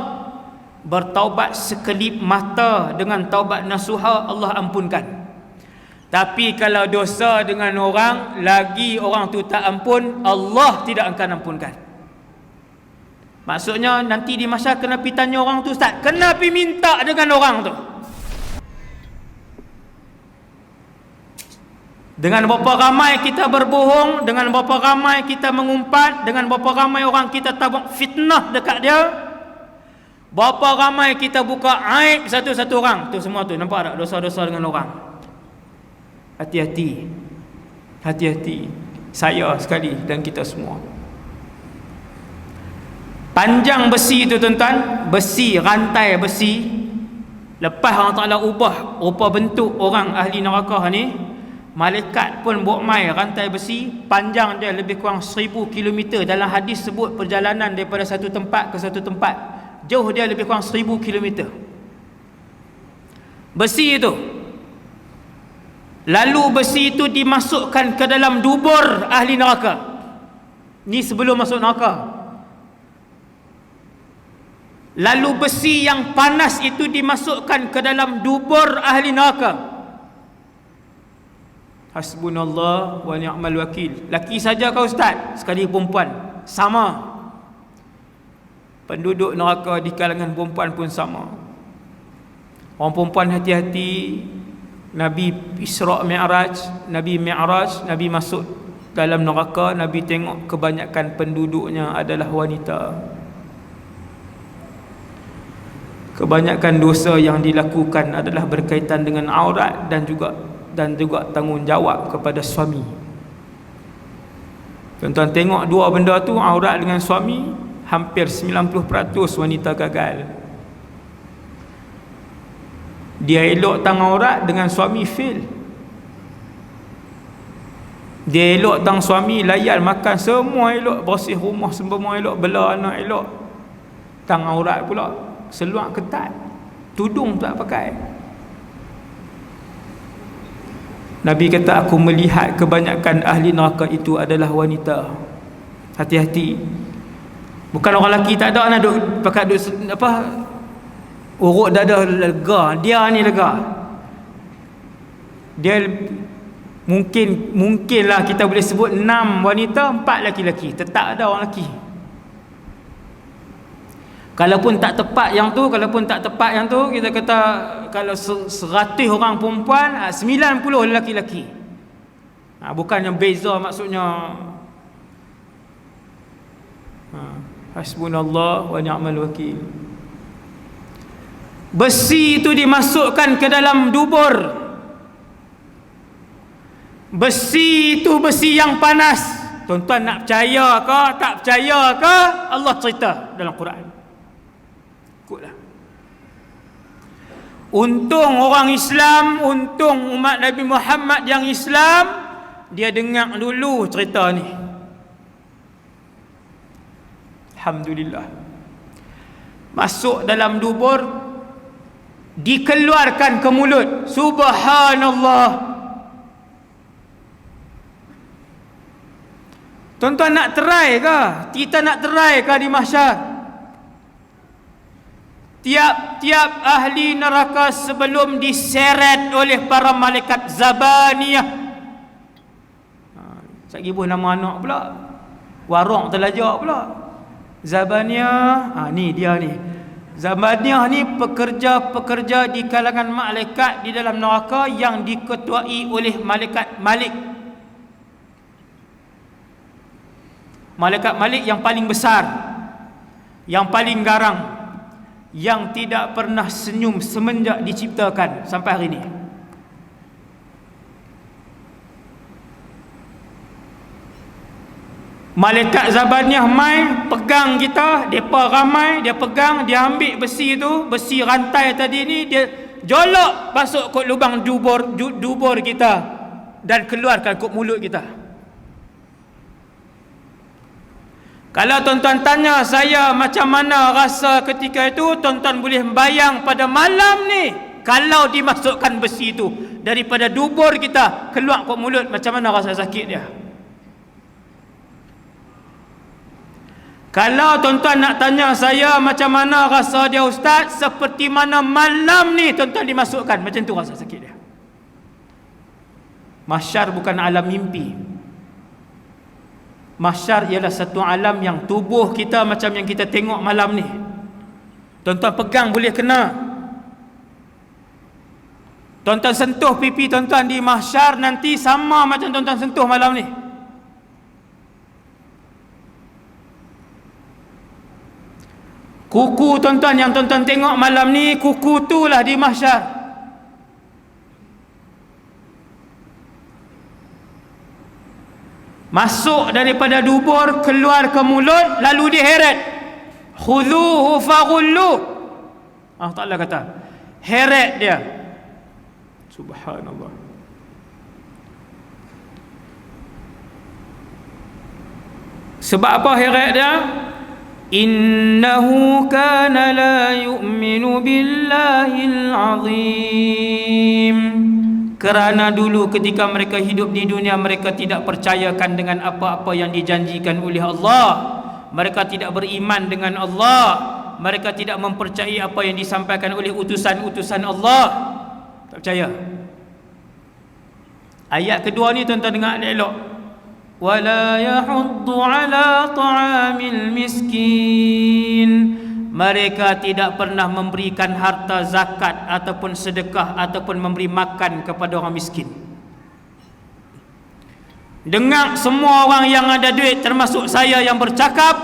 A: bertaubat sekelip mata dengan taubat nasuha, Allah ampunkan. Tapi kalau dosa dengan orang, lagi orang tu tak ampun, Allah tidak akan ampunkan. Maksudnya nanti di masa kena pergi tanya orang tu, Ustaz, kena pergi minta dengan orang tu. Dengan berapa ramai kita berbohong, dengan berapa ramai kita mengumpat, dengan berapa ramai orang kita tabak fitnah dekat dia, berapa ramai kita buka aib satu-satu orang. Tu semua tu, nampak tak dosa-dosa dengan orang? Hati-hati. Hati-hati. Saya sekali dan kita semua. Panjang besi itu tuan-tuan, besi, rantai besi. Lepas Allah Ta'ala ubah rupa bentuk orang ahli neraka ni, malaikat pun buat mai rantai besi. Panjang dia lebih kurang 1000 km. Dalam hadis sebut perjalanan daripada satu tempat ke satu tempat, jauh dia lebih kurang 1000 km. Besi itu, lalu besi itu dimasukkan ke dalam dubur ahli neraka. Ni sebelum masuk neraka. Lalu besi yang panas itu dimasukkan ke dalam dubur ahli neraka. Hasbunallah wa ni'mal wakil. Laki saja kau Ustaz, sekali perempuan sama. Penduduk neraka di kalangan perempuan pun sama. Orang perempuan hati-hati. Nabi Isra' Mi'raj, Nabi Mi'raj, Nabi masuk dalam neraka, Nabi tengok kebanyakan penduduknya adalah wanita. Kebanyakan dosa yang dilakukan adalah berkaitan dengan aurat dan juga tanggungjawab kepada suami. Tuan-tuan tengok dua benda tu, aurat dengan suami, hampir 90% wanita gagal. Dia elok tang aurat, dengan suami fail. Dia elok tang suami, layan makan semua elok, bersih rumah semua elok, bela anak elok. Tang aurat pula seluar ketat, tudung tak pakai. Nabi kata, aku melihat kebanyakan ahli neraka itu adalah wanita. Hati-hati. Bukan orang lelaki tak ada nak duk pakai duk apa, urut dada lega. Dia ni lega. Dia mungkinlah kita boleh sebut 6 wanita, 4 lelaki-lelaki. Tetap ada orang lelaki. Kalaupun tak tepat yang tu, kita kata kalau 100 orang perempuan, 90 lelaki-lelaki. Bukan yang beza maksudnya. Hasbunallah wa ni'mal wakil. Besi itu dimasukkan ke dalam dubur. Besi itu besi yang panas. Tuan-tuan nak percaya ke tak percaya ke, Allah cerita dalam Quran. Ikutlah. Untung orang Islam, untung umat Nabi Muhammad yang Islam, dia dengar dulu cerita ni. Alhamdulillah. Masuk dalam dubur, dikeluarkan ke mulut. Subhanallah. Tuan-tuan nak try ke? Kita nak try ke di mahsyar? Tiap-tiap ahli neraka sebelum diseret oleh para malaikat Zabaniyah. Saya ibu nama anak pula. Warung terlajak pula. Zabaniyah. Ni dia ni. Zabaniyah ni pekerja-pekerja di kalangan malaikat di dalam neraka yang diketuai oleh malaikat Malik. Malaikat Malik yang paling besar, yang paling garang, yang tidak pernah senyum semenjak diciptakan sampai hari ini. Malaikat Zabaniyah mai pegang kita, depa ramai, dia pegang, dia ambil besi tu, besi rantai tadi ni, dia jolok masuk ke lubang dubur kita dan keluarkan ke mulut kita. Kalau tuan-tuan tanya saya macam mana rasa ketika itu, tuan-tuan boleh bayang pada malam ni, kalau dimasukkan besi itu daripada dubur kita keluar ke mulut, macam mana rasa sakit dia. Kalau tuan-tuan nak tanya saya macam mana rasa dia ustaz, seperti mana malam ni tuan-tuan dimasukkan, macam tu rasa sakit dia. Mahsyar bukan alam mimpi. Mahsyar ialah satu alam yang tubuh kita macam yang kita tengok malam ni. Tuan-tuan pegang boleh kena. Tuan-tuan sentuh pipi tuan-tuan di mahsyar nanti sama macam tuan-tuan sentuh malam ni. Kuku tuan-tuan yang tuan-tuan tengok malam ni, kuku tu lah di mahsyar. Masuk daripada dubur, keluar ke mulut, lalu diheret. Khudhuhu faghullu. Allah Ta'ala kata, heret dia. Subhanallah. Sebab apa heret dia? Innahu kana la yu'minu billahil azim. Kerana dulu ketika mereka hidup di dunia, mereka tidak percayakan dengan apa-apa yang dijanjikan oleh Allah. Mereka tidak beriman dengan Allah. Mereka tidak mempercayai apa yang disampaikan oleh utusan-utusan Allah. Tak percaya. Ayat kedua ni tuan-tuan dengar elok. Wala yahuddu ala ta'amil miskin. Mereka tidak pernah memberikan harta zakat ataupun sedekah ataupun memberi makan kepada orang miskin. Dengar semua orang yang ada duit, termasuk saya yang bercakap,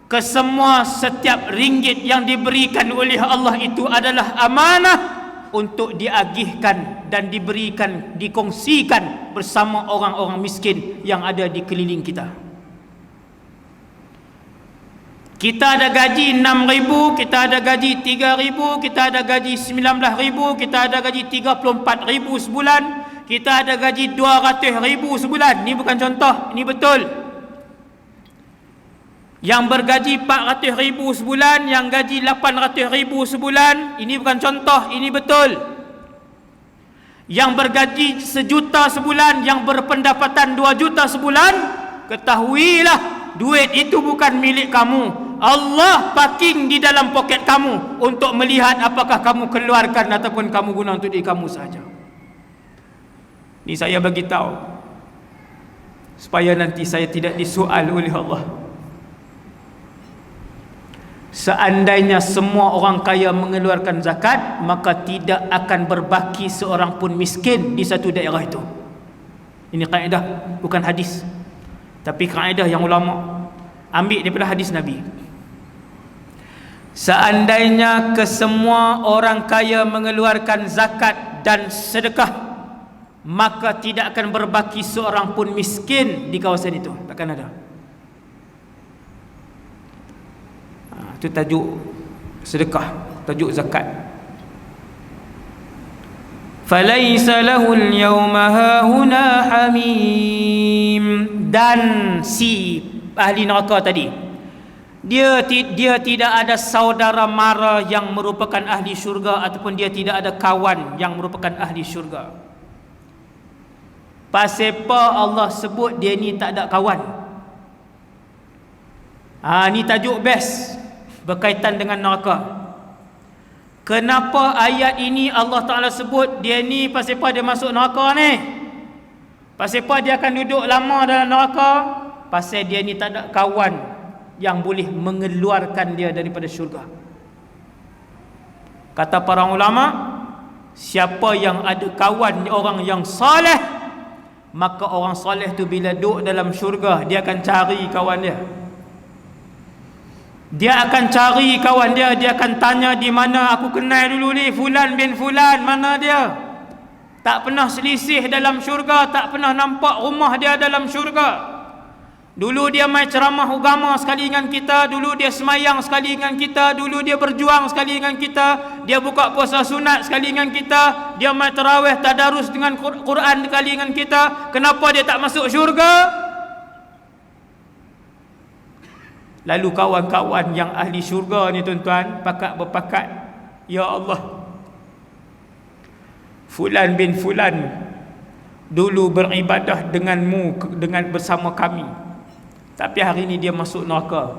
A: kesemua setiap ringgit yang diberikan oleh Allah itu adalah amanah untuk diagihkan dan diberikan, dikongsikan bersama orang-orang miskin yang ada di keliling kita. Kita ada gaji 6,000, kita ada gaji 3,000, kita ada gaji 19,000, kita ada gaji 34,000 sebulan, kita ada gaji 200,000 sebulan. Ini bukan contoh, ini betul. Yang bergaji 400,000 sebulan, yang gaji 800,000 sebulan, ini bukan contoh, ini betul. Yang bergaji 1 juta sebulan, yang berpendapatan 2 juta sebulan, ketahuilah duit itu bukan milik kamu. Allah parking di dalam poket kamu untuk melihat apakah kamu keluarkan ataupun kamu guna untuk diri kamu saja. Ini saya bagi tahu supaya nanti saya tidak disoal oleh Allah. Seandainya semua orang kaya mengeluarkan zakat, maka tidak akan berbaki seorang pun miskin di satu daerah itu. Ini kaedah, bukan hadis, tapi kaedah yang ulama ambil daripada hadis Nabi. Seandainya kesemua orang kaya mengeluarkan zakat dan sedekah, maka tidak akan berbaki seorang pun miskin di kawasan itu. Takkan ada. Itu tajuk sedekah, tajuk zakat. Falaisa lahul yawma hahuna hamim. Dan si ahli neraka tadi, dia tidak ada saudara mara yang merupakan ahli syurga, ataupun dia tidak ada kawan yang merupakan ahli syurga. Pasal apa Allah sebut dia ni tak ada kawan? Ni tajuk best berkaitan dengan neraka. Kenapa ayat ini Allah Ta'ala sebut dia ni pasal apa dia masuk neraka ni? Pasal apa dia akan duduk lama dalam neraka? Pasal dia ni tak ada kawan yang boleh mengeluarkan dia daripada syurga. Kata para ulama, siapa yang ada kawan orang yang saleh, Maka orang soleh tu bila duduk dalam syurga, dia akan cari kawan dia. Dia akan cari kawan dia. Dia akan tanya, di mana aku kenal dulu ni, Fulan bin Fulan, mana dia? Tak pernah selisih dalam syurga, tak pernah nampak rumah dia dalam syurga. Dulu dia main ceramah agama sekali dengan kita, dulu dia semayang sekali dengan kita, dulu dia berjuang sekali dengan kita, dia buka puasa sunat sekali dengan kita, dia main tarawih tadarus dengan Quran sekali dengan kita. Kenapa dia tak masuk syurga? Lalu kawan-kawan yang ahli syurga ni tuan-tuan berpakat, ya Allah, Fulan bin Fulan dulu beribadah denganmu, bersama kami, tapi hari ini dia masuk neraka.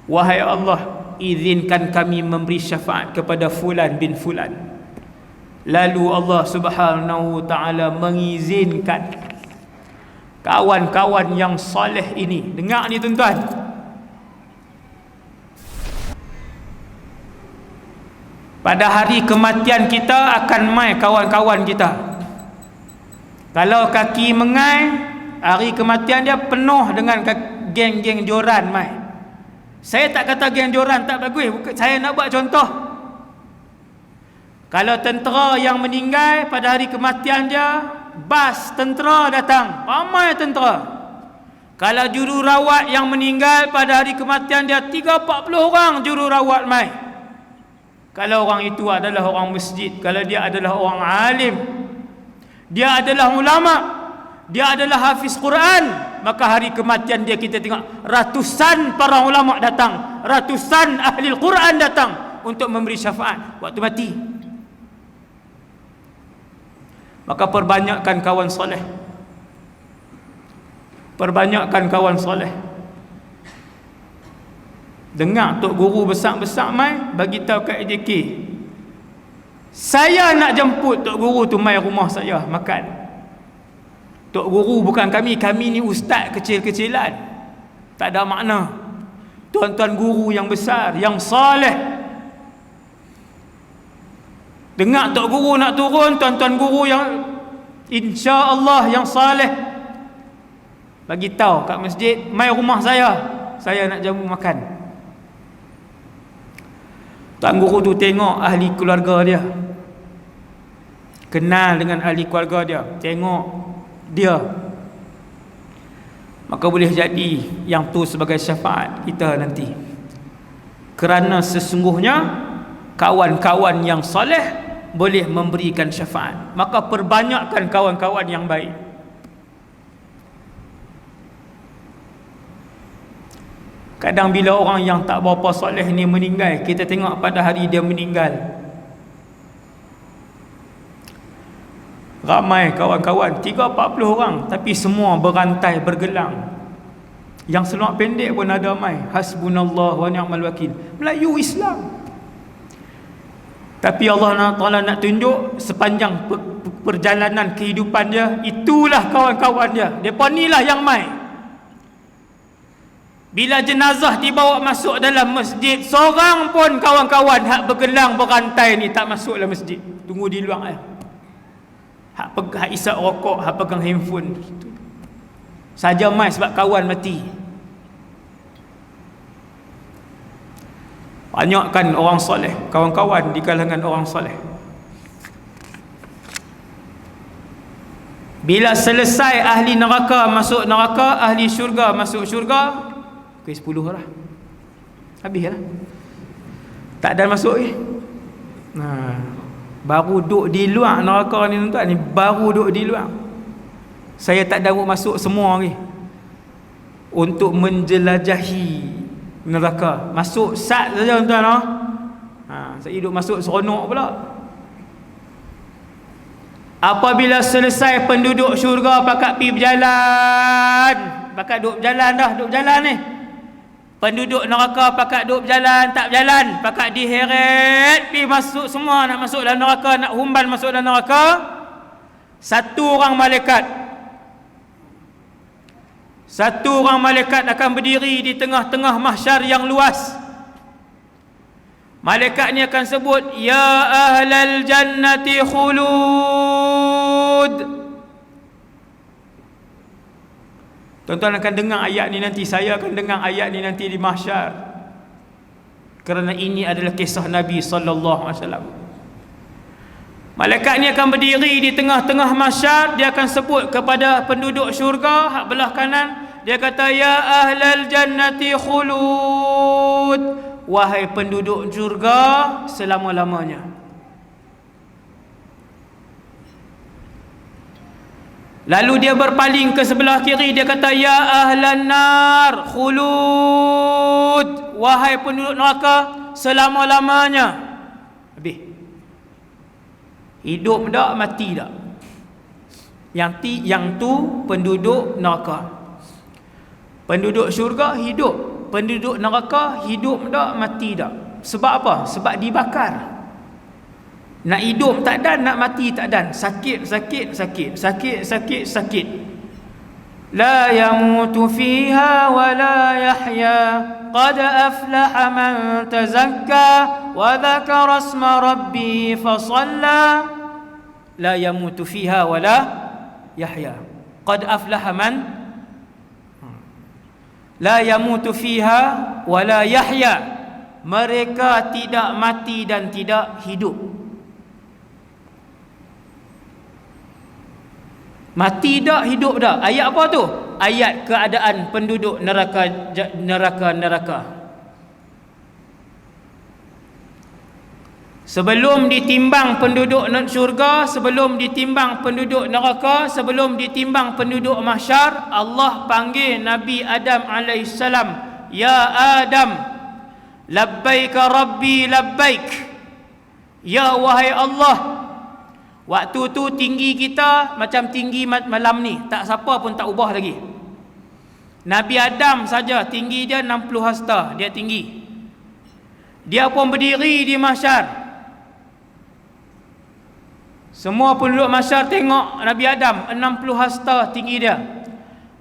A: Wahai Allah, izinkan kami memberi syafaat kepada Fulan bin Fulan. Lalu Allah Subhanahu wa ta'ala mengizinkan kawan-kawan yang soleh ini, dengar ni tuan-tuan, pada hari kematian kita akan mai kawan-kawan kita. Kalau kaki mengai, hari kematian dia penuh dengan geng-geng joran mai. Saya tak kata geng joran tak bagus, saya nak buat contoh. Kalau tentera yang meninggal pada hari kematian dia, bas tentera datang, ramai tentera. Kalau jururawat yang meninggal pada hari kematian dia, 30-40 orang jururawat mai. Kalau orang itu adalah orang masjid, kalau dia adalah orang alim, dia adalah ulama, dia adalah hafiz Quran, maka hari kematian dia kita tengok ratusan para ulama datang, ratusan ahli Quran datang untuk memberi syafaat waktu mati. Maka perbanyakkan kawan soleh, perbanyakkan kawan soleh. Dengar tok guru besar-besar mai bagi tahu kat AJK, saya nak jemput tok guru tu mai rumah saya makan. Tok guru bukan kami ni ustaz kecil-kecilan, tak ada makna. Tuan-tuan guru yang besar, yang soleh. Dengar tok guru nak turun, tuan-tuan guru yang insya-Allah yang soleh, bagi tahu kat masjid, mai rumah saya nak jamu makan. Tuan guru tu tengok ahli keluarga dia, kenal dengan ahli keluarga dia, tengok dia, maka boleh jadi yang tu sebagai syafaat kita nanti. Kerana sesungguhnya kawan-kawan yang soleh boleh memberikan syafaat, maka perbanyakkan kawan-kawan yang baik. Kadang bila orang yang tak berapa soleh ni meninggal, kita tengok pada hari dia meninggal, ramai kawan-kawan, 30-40 orang, tapi semua berantai bergelang. Yang seluar pendek pun ada mai, hasbunallah wa ni'mal wakil, Melayu Islam. Tapi Allah Ta'ala nak tunjuk sepanjang perjalanan kehidupan dia, itulah kawan-kawan dia, mereka ni lah yang mai. Bila jenazah dibawa masuk dalam masjid, seorang pun kawan-kawan hak bergelang berantai ni tak masuk dalam masjid, tunggu di luar lah. Hak isap rokok, hak pegang handphone saja mai sebab kawan mati. Banyakkan orang soleh, kawan-kawan di kalangan orang soleh. Bila selesai ahli neraka masuk neraka, ahli syurga masuk syurga, pukul 10 lah, habis lah, tak ada masuk baru duduk di luar neraka ni tuan-tuan, ni baru duduk di luar. Saya tak dapat masuk semua lagi untuk menjelajahi neraka. Masuk sat saja tuan-tuan. Saya duduk masuk seronok pula. Apabila selesai penduduk syurga pakat pergi berjalan, pakat duduk berjalan dah, duduk berjalan ni. Penduduk neraka pakat duduk berjalan, tak berjalan, pakat diheret pergi masuk, semua nak masuk dalam neraka, nak humban masuk dalam neraka. Satu orang malaikat akan berdiri di tengah-tengah mahsyar yang luas. Malaikat ni akan sebut, ya ahlal jannati khulud, Tuan-tuan akan dengar ayat ni nanti, saya akan dengar ayat ni nanti di mahsyar. Kerana ini adalah kisah Nabi sallallahu alaihi wasallam. Malaikat ni akan berdiri di tengah-tengah mahsyar, dia akan sebut kepada penduduk syurga hak belah kanan, dia kata, ya ahlal jannati khulud, wahai penduduk syurga selama-lamanya. Lalu dia berpaling ke sebelah kiri, dia kata, ya ahlan nar khulud, wahai penduduk neraka selama-lamanya. Habis. Hidup tak, mati tak? Yang tu penduduk neraka. Penduduk syurga hidup, penduduk neraka hidup tak, mati tak? Sebab apa? Sebab dibakar. Nak hidup tak dan, nak mati tak dan. Sakit. La yamutu fiha wa la yahya, qad aflaha man tazakka wa dhakara asma rabbi fasalla. La yamutu fiha wa la yahya, qad aflaha man. La yamutu fiha wa la yahya, mereka tidak mati dan tidak hidup. Mati tak, hidup tak? Ayat apa tu? Ayat keadaan penduduk neraka. Sebelum ditimbang penduduk syurga, sebelum ditimbang penduduk neraka, sebelum ditimbang penduduk mahsyar, Allah panggil Nabi Adam alaihissalam, ya Adam, labbaika rabbi labbaik, ya wahai Allah. Waktu tu tinggi kita macam tinggi malam ni, tak siapa pun tak ubah lagi. Nabi Adam saja tinggi dia 60 hasta, dia tinggi. Dia pun berdiri di mahsyar. Semua penduduk mahsyar tengok Nabi Adam 60 hasta tinggi dia.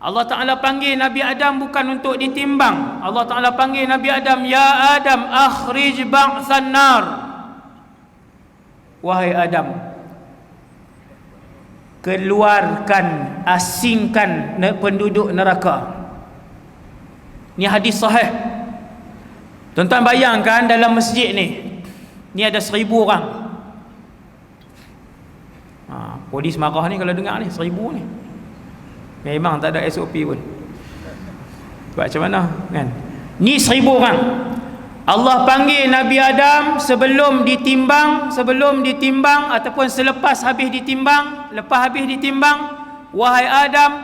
A: Allah Ta'ala panggil Nabi Adam bukan untuk ditimbang. Allah Ta'ala panggil Nabi Adam, ya Adam akhrij ba'than nar, wahai Adam, keluarkan, asingkan penduduk neraka. Ni hadis sahih. Tuan-tuan bayangkan dalam masjid ni ada 1000 orang. Polis marah ni kalau dengar ni 1000 ni. Memang tak ada SOP pun. Buat macam mana kan? Ni 1000 orang. Allah panggil Nabi Adam sebelum ditimbang ataupun selepas habis ditimbang. Lepas habis ditimbang, wahai Adam,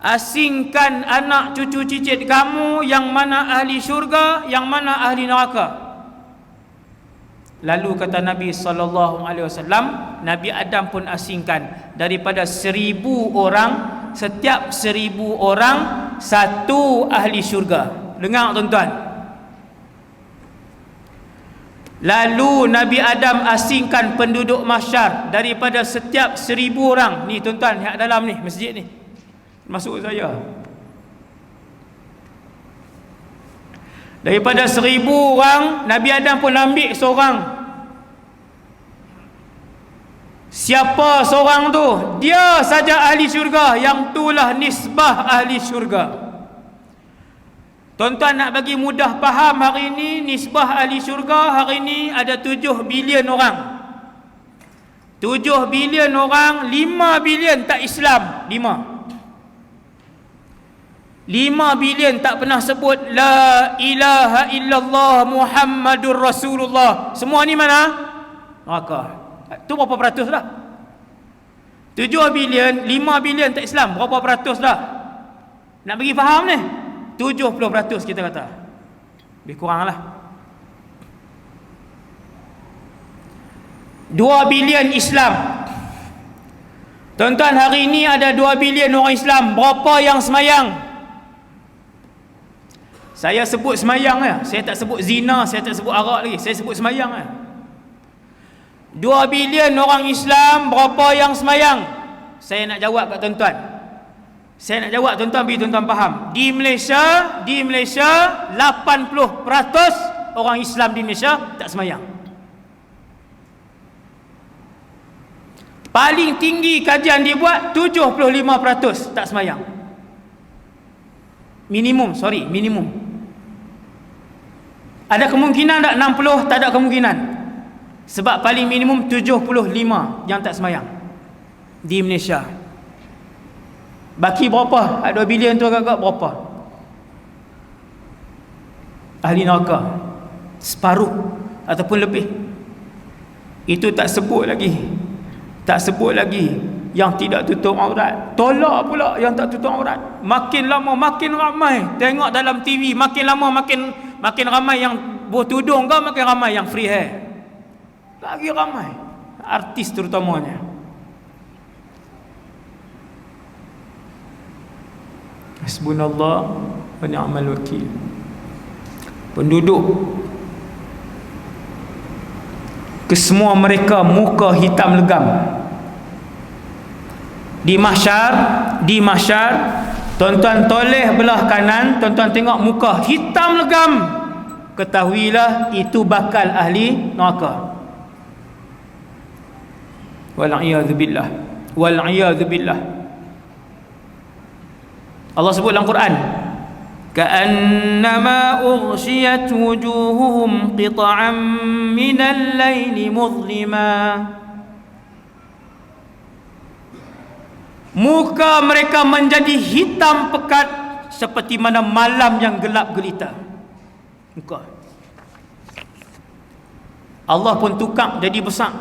A: asingkan anak cucu cicit kamu, yang mana ahli syurga, yang mana ahli neraka. Lalu kata Nabi SAW, Nabi Adam pun asingkan. Daripada 1000 orang, setiap 1000 orang satu ahli syurga. Dengar tuan-tuan. Lalu Nabi Adam asingkan penduduk mahsyar daripada setiap 1000 orang. Ni tuan-tuan yang dalam ni masjid ni, masuk saya. Daripada 1000 orang, Nabi Adam pun ambil seorang. Siapa seorang tu? Dia saja ahli syurga. Yang itulah nisbah ahli syurga. Tuan-tuan nak bagi mudah faham hari ini, nisbah ahli syurga hari ini ada 7 bilion orang. 7 bilion orang, 5 bilion tak Islam. 5 bilion tak pernah sebut la ilaha illallah Muhammadur Rasulullah. Semua ni mana? Neraka. Tu berapa peratus dah? 7 bilion, 5 bilion tak Islam, berapa peratus dah? Nak bagi faham ni, 70% kita kata. Lebih kurang lah. 2 bilion Islam. Tuan-tuan, hari ini ada 2 bilion orang Islam. Berapa yang semayang? Saya sebut semayang ya. Saya tak sebut zina, saya tak sebut arak lagi. Saya sebut semayang ya. 2 bilion orang Islam, berapa yang semayang? Saya nak jawab kat tuan-tuan. Saya nak jawab tuan-tuan, biar tuan-tuan faham. Di Malaysia 80% orang Islam di Malaysia tak semayang. Paling tinggi kajian dibuat 75% tak semayang. minimum. Ada kemungkinan tak 60? Tak ada kemungkinan. Sebab paling minimum 75 yang tak semayang di Malaysia. Baki berapa? Ada 2 bilion tu agak-agak berapa? Ahli neraka separuh ataupun lebih. Itu tak sebut lagi yang tidak tutup aurat. Tolak pula yang tak tutup aurat. Makin lama makin ramai. Tengok dalam TV, makin lama makin ramai yang bertudung ke, makin ramai yang free hair. Lagi ramai. Artis terutamanya. Hasbunallah wa ni'mal wakil. Penduduk kesemua mereka muka hitam legam. Di mahsyar tuan-tuan toleh belah kanan, tuan-tuan tengok muka hitam legam, ketahuilah itu bakal ahli neraka. Wal'iyadzu billah. Allah sebut dalam Quran, ka'annama ughshiyat wujuhuhum qita'an minal laili mudhlima. Muka mereka menjadi hitam pekat seperti mana malam yang gelap gelita. Muka Allah pun tukar jadi besar.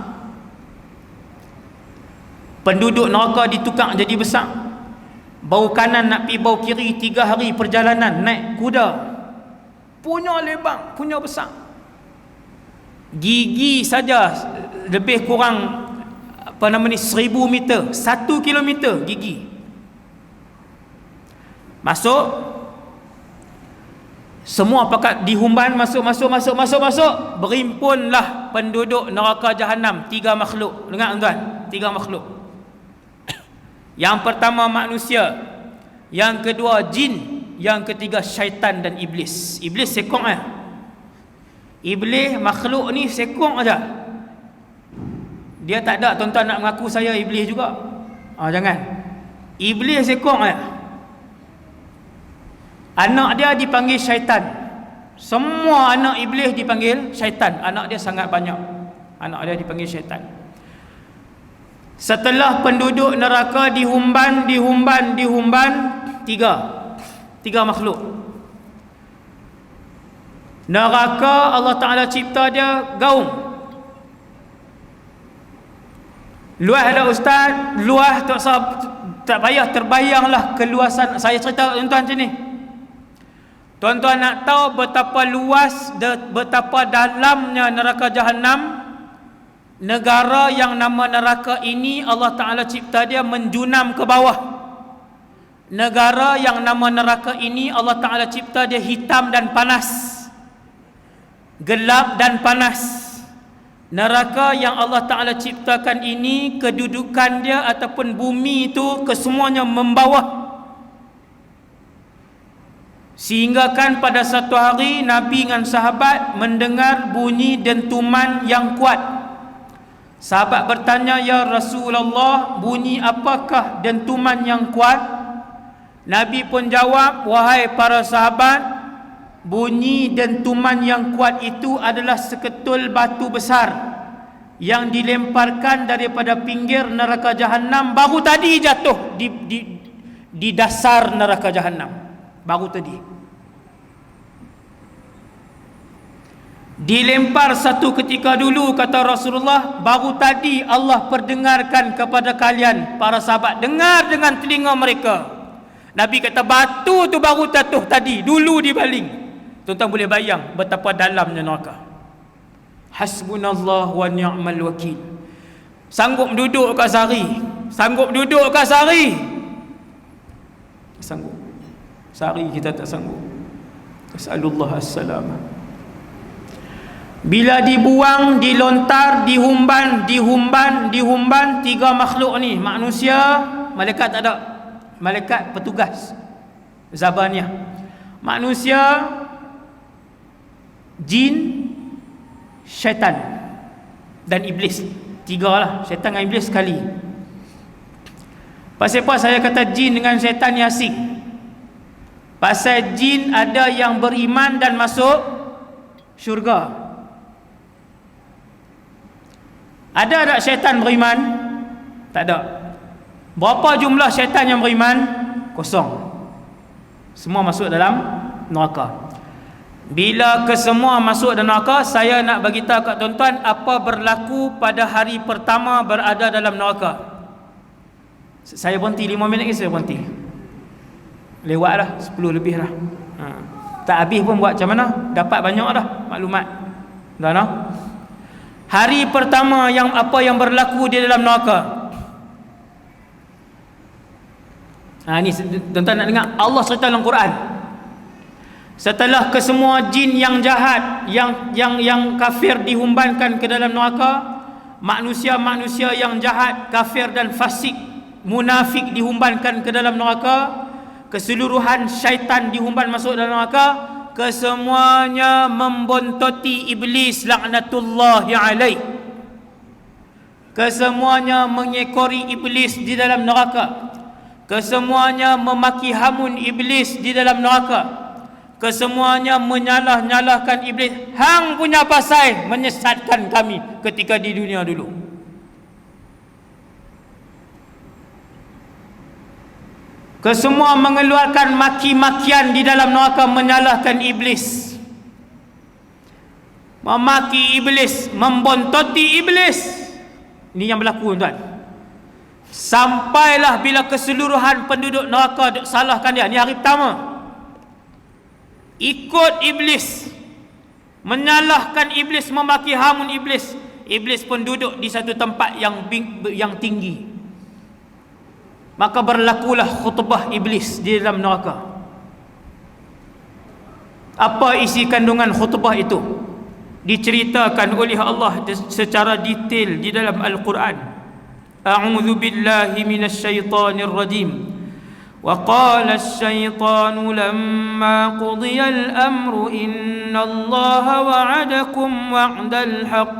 A: Penduduk neraka ditukar jadi besar. Bau kanan nak pergi bau kiri, 3 hari perjalanan naik kuda. Punya lebar, punya besar. Gigi saja lebih kurang 1000 meter, 1 kilometer gigi. Masuk, semua pakat dihumban, masuk. Berimpunlah penduduk neraka jahanam, 3 makhluk. Dengar tuan, 3 makhluk. Yang pertama manusia, yang kedua jin, yang ketiga syaitan dan iblis. Iblis sekong Iblis makhluk ni sekong aja. Dia tak ada tuan-tuan nak mengaku saya iblis juga. Jangan. Iblis sekong Anak dia dipanggil syaitan. Semua anak iblis dipanggil syaitan. Anak dia sangat banyak. Anak dia dipanggil syaitan. Setelah penduduk neraka dihumban, tiga makhluk. Neraka Allah Ta'ala cipta dia gaung. Luas dah ustaz, luas tak payah terbayanglah keluasan. Saya cerita tuan-tuan macam ni. Tuan-tuan nak tahu betapa luas, betapa dalamnya neraka jahanam. Negara yang nama neraka ini Allah Ta'ala cipta dia menjunam ke bawah. Negara yang nama neraka ini Allah Ta'ala cipta dia hitam dan panas, gelap dan panas. Neraka yang Allah Ta'ala ciptakan ini, kedudukan dia ataupun bumi itu kesemuanya membawah. Sehingga kan pada satu hari Nabi dengan sahabat mendengar bunyi dentuman yang kuat. Sahabat bertanya, ya Rasulullah, bunyi apakah dentuman yang kuat? Nabi pun jawab, wahai para sahabat, bunyi dentuman yang kuat itu adalah seketul batu besar yang dilemparkan daripada pinggir neraka jahanam, baru tadi jatuh di dasar neraka jahanam. Baru tadi dilempar satu ketika dulu, kata Rasulullah, baru tadi Allah perdengarkan kepada kalian para sahabat, dengar dengan telinga mereka. Nabi kata batu tu baru jatuh tadi, dulu dibaling. Tuan-tuan boleh bayang betapa dalamnya neraka. Hasbunallah wa ni'mal wakil. Sanggup duduk kat sehari? Sanggup duduk kat sehari? Sanggup. Sehari kita tak sanggup. As'alullah as-salamah. Bila dibuang, dilontar, dihumban, 3 makhluk ni, manusia, malaikat tak ada. Malaikat petugas Zabaniyah. Manusia, jin, syaitan dan iblis. 3 lah, syaitan dengan iblis sekali. Pasal apa saya kata jin dengan syaitan ni asing? Pasal jin ada yang beriman dan masuk syurga. Ada tak syaitan beriman? Tak ada. Berapa jumlah syaitan yang beriman? Kosong. Semua masuk dalam neraka. Bila kesemua masuk dalam neraka, saya nak bagi tahu kat tuan-tuan apa berlaku pada hari pertama berada dalam neraka. Saya berhenti 5 minit lagi, saya berhenti. Lewat dah 10 lebih dah. Tak habis pun buat macam mana? Dapat banyak dah maklumat. Dah no? Hari pertama yang apa yang berlaku di dalam neraka. Ni tuan-tuan nak dengar Allah cerita dalam Quran. Setelah kesemua jin yang jahat, yang kafir dihumbankan ke dalam neraka, manusia-manusia yang jahat, kafir dan fasik, munafik dihumbankan ke dalam neraka, keseluruhan syaitan dihumban masuk dalam neraka, kesemuanya membontoti iblis laknatullahi alaih. Kesemuanya mengekori iblis di dalam neraka. Kesemuanya memaki hamun iblis di dalam neraka. Kesemuanya menyalah-nyalahkan iblis. Hang punya pasal menyesatkan kami ketika di dunia dulu. Kesemua mengeluarkan maki-makian di dalam neraka menyalahkan iblis, memaki iblis, membontoti iblis. Ini yang berlaku tuan. Sampailah bila keseluruhan penduduk neraka salahkan dia. Ini hari pertama. Ikut iblis, menyalahkan iblis, memaki hamun iblis. Iblis pun duduk di satu tempat yang tinggi. Maka berlakulah khutbah iblis di dalam neraka. Apa isi kandungan khutbah itu? Diceritakan oleh Allah secara detail di dalam Al-Quran. A'udzu billahi minasyaitonir rajim. Wa qala asy-syaitanu lamma qudiya al-amru innallaha wa'adakum wa'dal haqq.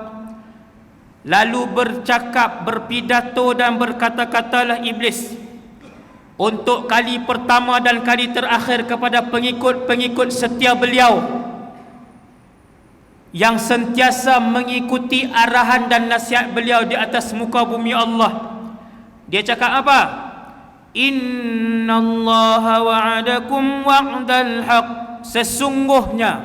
A: Lalu bercakap, berpidato dan berkata-katalah iblis untuk kali pertama dan kali terakhir kepada pengikut-pengikut setia beliau yang sentiasa mengikuti arahan dan nasihat beliau di atas muka bumi Allah. Dia cakap apa? Innallaha wa'adakum wa'dal haq. Sesungguhnya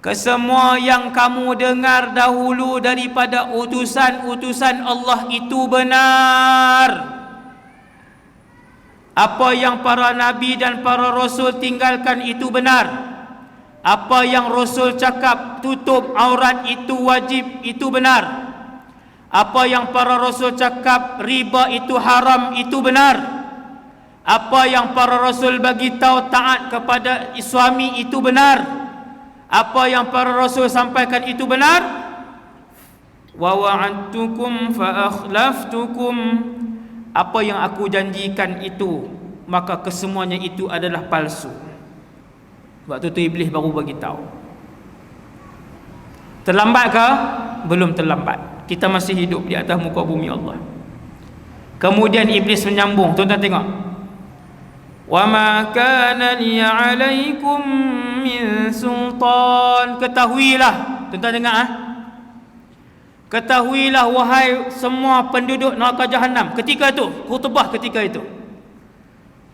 A: kesemua yang kamu dengar dahulu daripada utusan-utusan Allah itu benar. Apa yang para nabi dan para rasul tinggalkan itu benar. Apa yang rasul cakap tutup aurat itu wajib itu benar. Apa yang para rasul cakap riba itu haram itu benar. Apa yang para rasul bagi tahu taat kepada suami itu benar. Apa yang para rasul sampaikan itu benar. Wa wa'adtukum fa akhlaftukum. Apa yang aku janjikan itu, maka kesemuanya itu adalah palsu. Waktu tu iblis baru bagi tahu. Terlambat ke? Belum terlambat. Kita masih hidup di atas muka bumi Allah. Kemudian iblis menyambung. Tuan-tuan tengok. Wa ma kana li 'alaikum min sultan. Ketahuilah. Tuan-tuan dengar Ketahuilah wahai semua penduduk neraka jahanam. Ketika itu, khutbah ketika itu.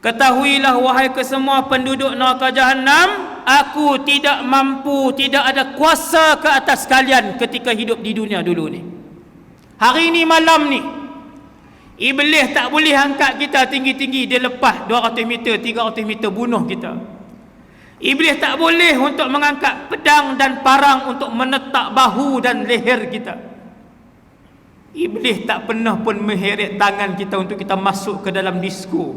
A: Ketahuilah wahai kesemua penduduk neraka jahanam, aku tidak mampu, tidak ada kuasa ke atas kalian ketika hidup di dunia dulu ni. Hari ni, malam ni, iblis tak boleh angkat kita tinggi-tinggi. Dia lepas 200 meter, 300 meter bunuh kita. Iblis tak boleh untuk mengangkat pedang dan parang untuk menetak bahu dan leher kita. Iblis tak pernah pun mengheret tangan kita untuk kita masuk ke dalam disko.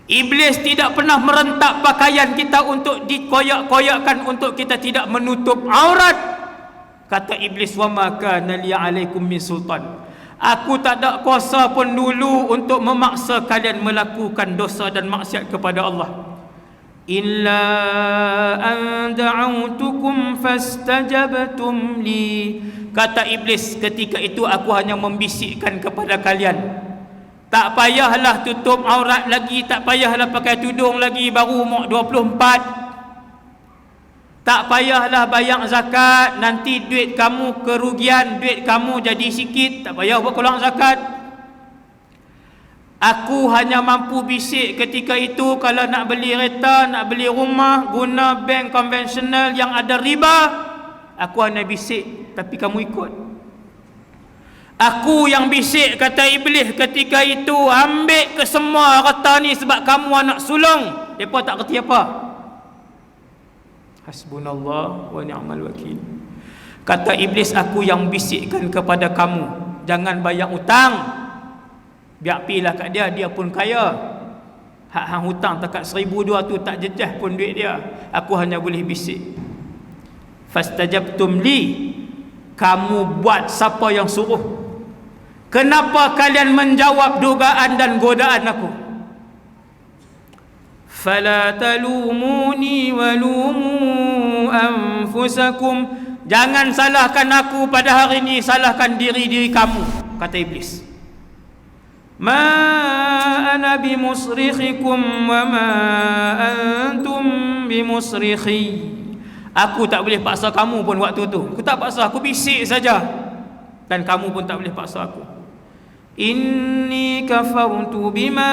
A: Iblis tidak pernah merentak pakaian kita untuk dikoyak-koyakkan untuk kita tidak menutup aurat. Kata iblis, wa ma kana li 'alaikum min sultan. Aku tak ada kuasa pun dulu untuk memaksa kalian melakukan dosa dan maksiat kepada Allah. Illa an da'autukum fastajabtum li. Kata iblis, ketika itu aku hanya membisikkan kepada kalian. Tak payahlah tutup aurat lagi, tak payahlah pakai tudung lagi baru umur 24. Tak payahlah bayar zakat, nanti duit kamu kerugian, duit kamu jadi sikit, tak payah buat keluar zakat. Aku hanya mampu bisik ketika itu, kalau nak beli kereta, nak beli rumah, guna bank konvensional yang ada riba, aku hanya bisik, tapi kamu ikut. Aku yang bisik, kata iblis ketika itu, ambil ke semua harta ni sebab kamu anak sulung. Mereka tak kerti apa. Hasbunallah wa ni'mal wakil. Kata iblis, aku yang bisikkan kepada kamu, jangan bayar hutang. Biar pilah kat dia, dia pun kaya. Hak hang hutang takat 1,200 tu tak jejah pun duit dia. Aku hanya boleh bisik. Fastajabtum li, kamu buat siapa yang suruh? Kenapa kalian menjawab dugaan dan godaan aku? Fala talumuni walumu anfusakum, jangan salahkan aku pada hari ini, salahkan diri kamu, kata iblis. Ma ana bimusrikhikum wa ma antum bimusrikhi, aku tak boleh paksa kamu pun waktu tu. Aku tak paksa, aku bisik saja, dan kamu pun tak boleh paksa aku. Inni kafartu bima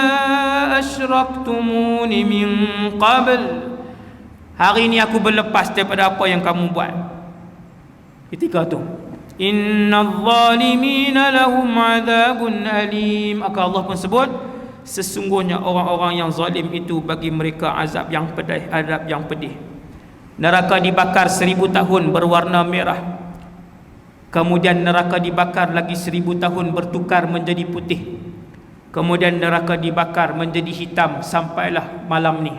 A: asyraktumuni min qabl, hari ini aku berlepas daripada apa yang kamu buat. Ketika tu, innal zalimina lahum adzabun alim, maka Allah pun sebut, sesungguhnya orang-orang yang zalim itu bagi mereka azab yang pedih, azab yang pedih. Neraka dibakar 1,000 tahun berwarna merah, kemudian neraka dibakar lagi 1,000 tahun bertukar menjadi putih, kemudian neraka dibakar menjadi hitam sampailah malam ni.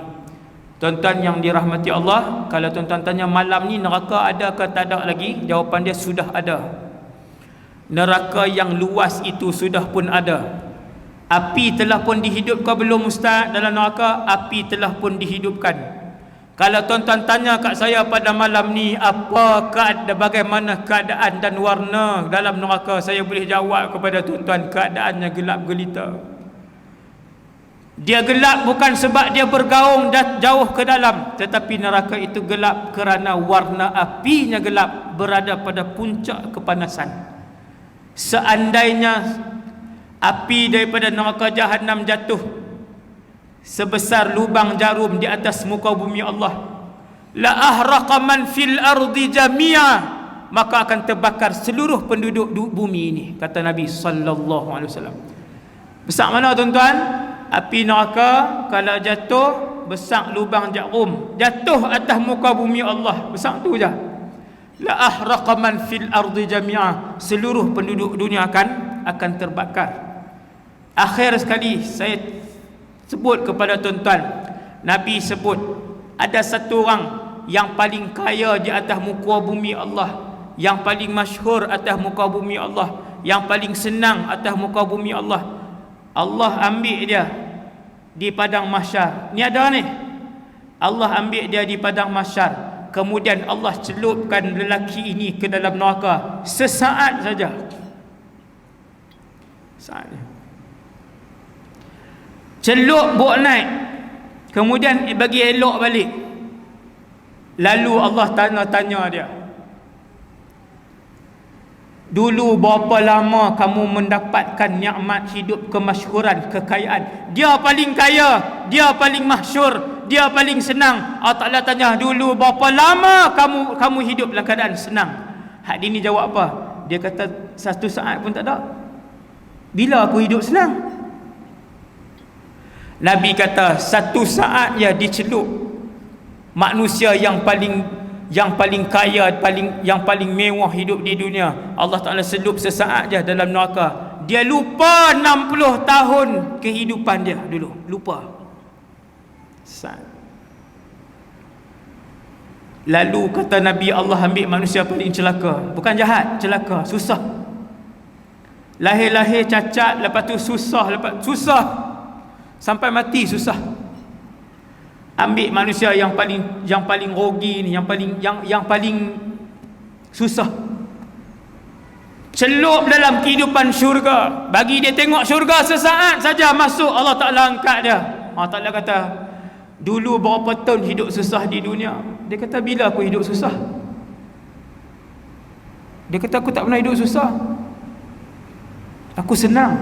A: Tuan-tuan yang dirahmati Allah, kalau tuan-tuan tanya malam ni neraka ada ke tak ada lagi, jawapan dia sudah ada. Neraka yang luas itu sudah pun ada. Api telah pun dihidupkan belum ustaz dalam neraka? Api telah pun dihidupkan. Kalau tuan-tuan tanya kat saya pada malam ni, bagaimana keadaan dan warna dalam neraka, saya boleh jawab kepada tuan-tuan, keadaannya gelap gelita. Dia gelap bukan sebab dia bergaung jauh ke dalam, tetapi neraka itu gelap kerana warna apinya gelap, berada pada puncak kepanasan. Seandainya api daripada neraka Jahannam jatuh sebesar lubang jarum di atas muka bumi Allah, la ahraqa man fil ardi jami'a, maka akan terbakar seluruh penduduk bumi ini, kata Nabi sallallahu alaihi wasallam. Besar mana tuan-tuan? Api neraka kalau jatuh besar lubang jarum, jatuh atas muka bumi Allah, besar tu je. La ahraqa man fil ardi jami'a, seluruh penduduk dunia akan terbakar. Akhir sekali saya sebut kepada tuan-tuan, Nabi sebut ada satu orang yang paling kaya di atas muka bumi Allah, yang paling masyhur atas muka bumi Allah, yang paling senang atas muka bumi Allah. Allah ambil dia di padang mahsyar. Ni ada ni. Allah ambil dia di padang mahsyar, kemudian Allah celupkan lelaki ini ke dalam neraka sesaat saja. Saat ni celup bawa naik, kemudian bagi elok balik. Lalu Allah tanya dia, dulu berapa lama kamu mendapatkan nikmat hidup, kemasyhuran, kekayaan? Dia paling kaya, dia paling masyhur, dia paling senang. Allah Ta'ala tanya, dulu berapa lama kamu hidup dalam keadaan senang? Hak ini jawab apa? Dia kata, 1 saat pun tak ada. Bila aku hidup senang? Nabi kata, 1 saat ya dicelup manusia yang paling kaya, yang paling mewah hidup di dunia. Allah Ta'ala selup sesaat je dalam neraka. Dia lupa 60 tahun kehidupan dia dulu. Lupa. Saat. Lalu kata Nabi, Allah ambil manusia paling celaka. Bukan jahat, celaka, susah. Lahir-lahir cacat, lepas tu susah, sampai mati susah. Ambil manusia yang paling rogi ni, yang paling susah. celup dalam kehidupan syurga, bagi dia tengok syurga sesaat saja masuk, Allah Ta'ala angkat dia. Allah Ta'ala kata, dulu berapa tahun hidup susah di dunia? Dia kata, bila aku hidup susah? Dia kata, aku tak pernah hidup susah, aku senang.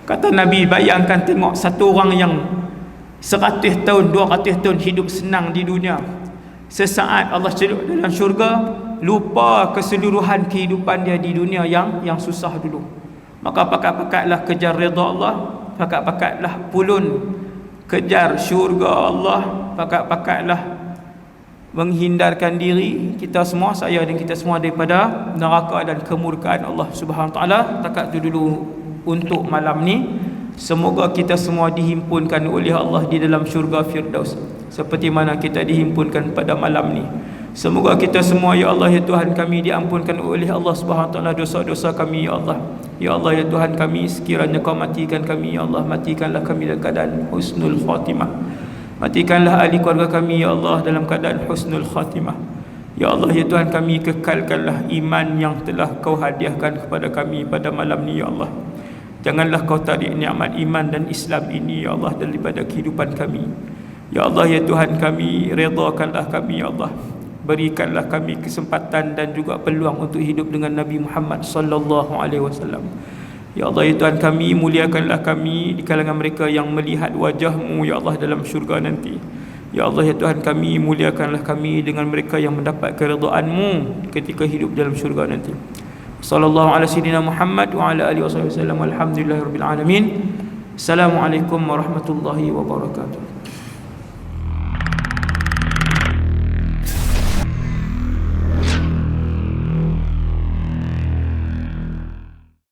A: Kata Nabi, bayangkan tengok satu orang yang 100 tahun, 200 tahun hidup senang di dunia, sesaat Allah celup dalam syurga, lupa keseluruhan kehidupan dia di dunia yang susah dulu. Maka pakat-pakatlah kejar redha Allah, pakat-pakatlah pulun kejar syurga Allah, pakat-pakatlah menghindarkan diri kita semua, saya dan kita semua, daripada neraka dan kemurkaan Allah Subhanahu Wa Taala. Takat tu dulu untuk malam ni. Semoga kita semua dihimpunkan oleh Allah di dalam syurga Firdaus seperti mana kita dihimpunkan pada malam ni. Semoga kita semua, ya Allah ya Tuhan kami, diampunkan oleh Allah Subhanahu Wa Taala dosa-dosa kami, ya Allah. Ya Allah ya Tuhan kami, sekiranya Kau matikan kami, ya Allah, matikanlah kami dalam keadaan husnul khatimah. Matikanlah ahli keluarga kami, ya Allah, dalam keadaan husnul khatimah. Ya Allah ya Tuhan kami, kekalkanlah iman yang telah Kau hadiahkan kepada kami pada malam ni, ya Allah. Janganlah Kau tarik nikmat iman dan Islam ini, ya Allah, daripada kehidupan kami. Ya Allah ya Tuhan kami, redakanlah kami, ya Allah. Berikanlah kami kesempatan dan juga peluang untuk hidup dengan Nabi Muhammad sallallahu alaihi wasallam. Ya Allah ya Tuhan kami, muliakanlah kami di kalangan mereka yang melihat wajah-Mu, ya Allah, dalam syurga nanti. Ya Allah ya Tuhan kami, muliakanlah kami dengan mereka yang mendapat keridhaan-Mu ketika hidup dalam syurga nanti. Sallallahu ala sayyidina Muhammad wa ala alihi wasallam. Alhamdulillahirabbil alamin. Assalamualaikum warahmatullahi wabarakatuh.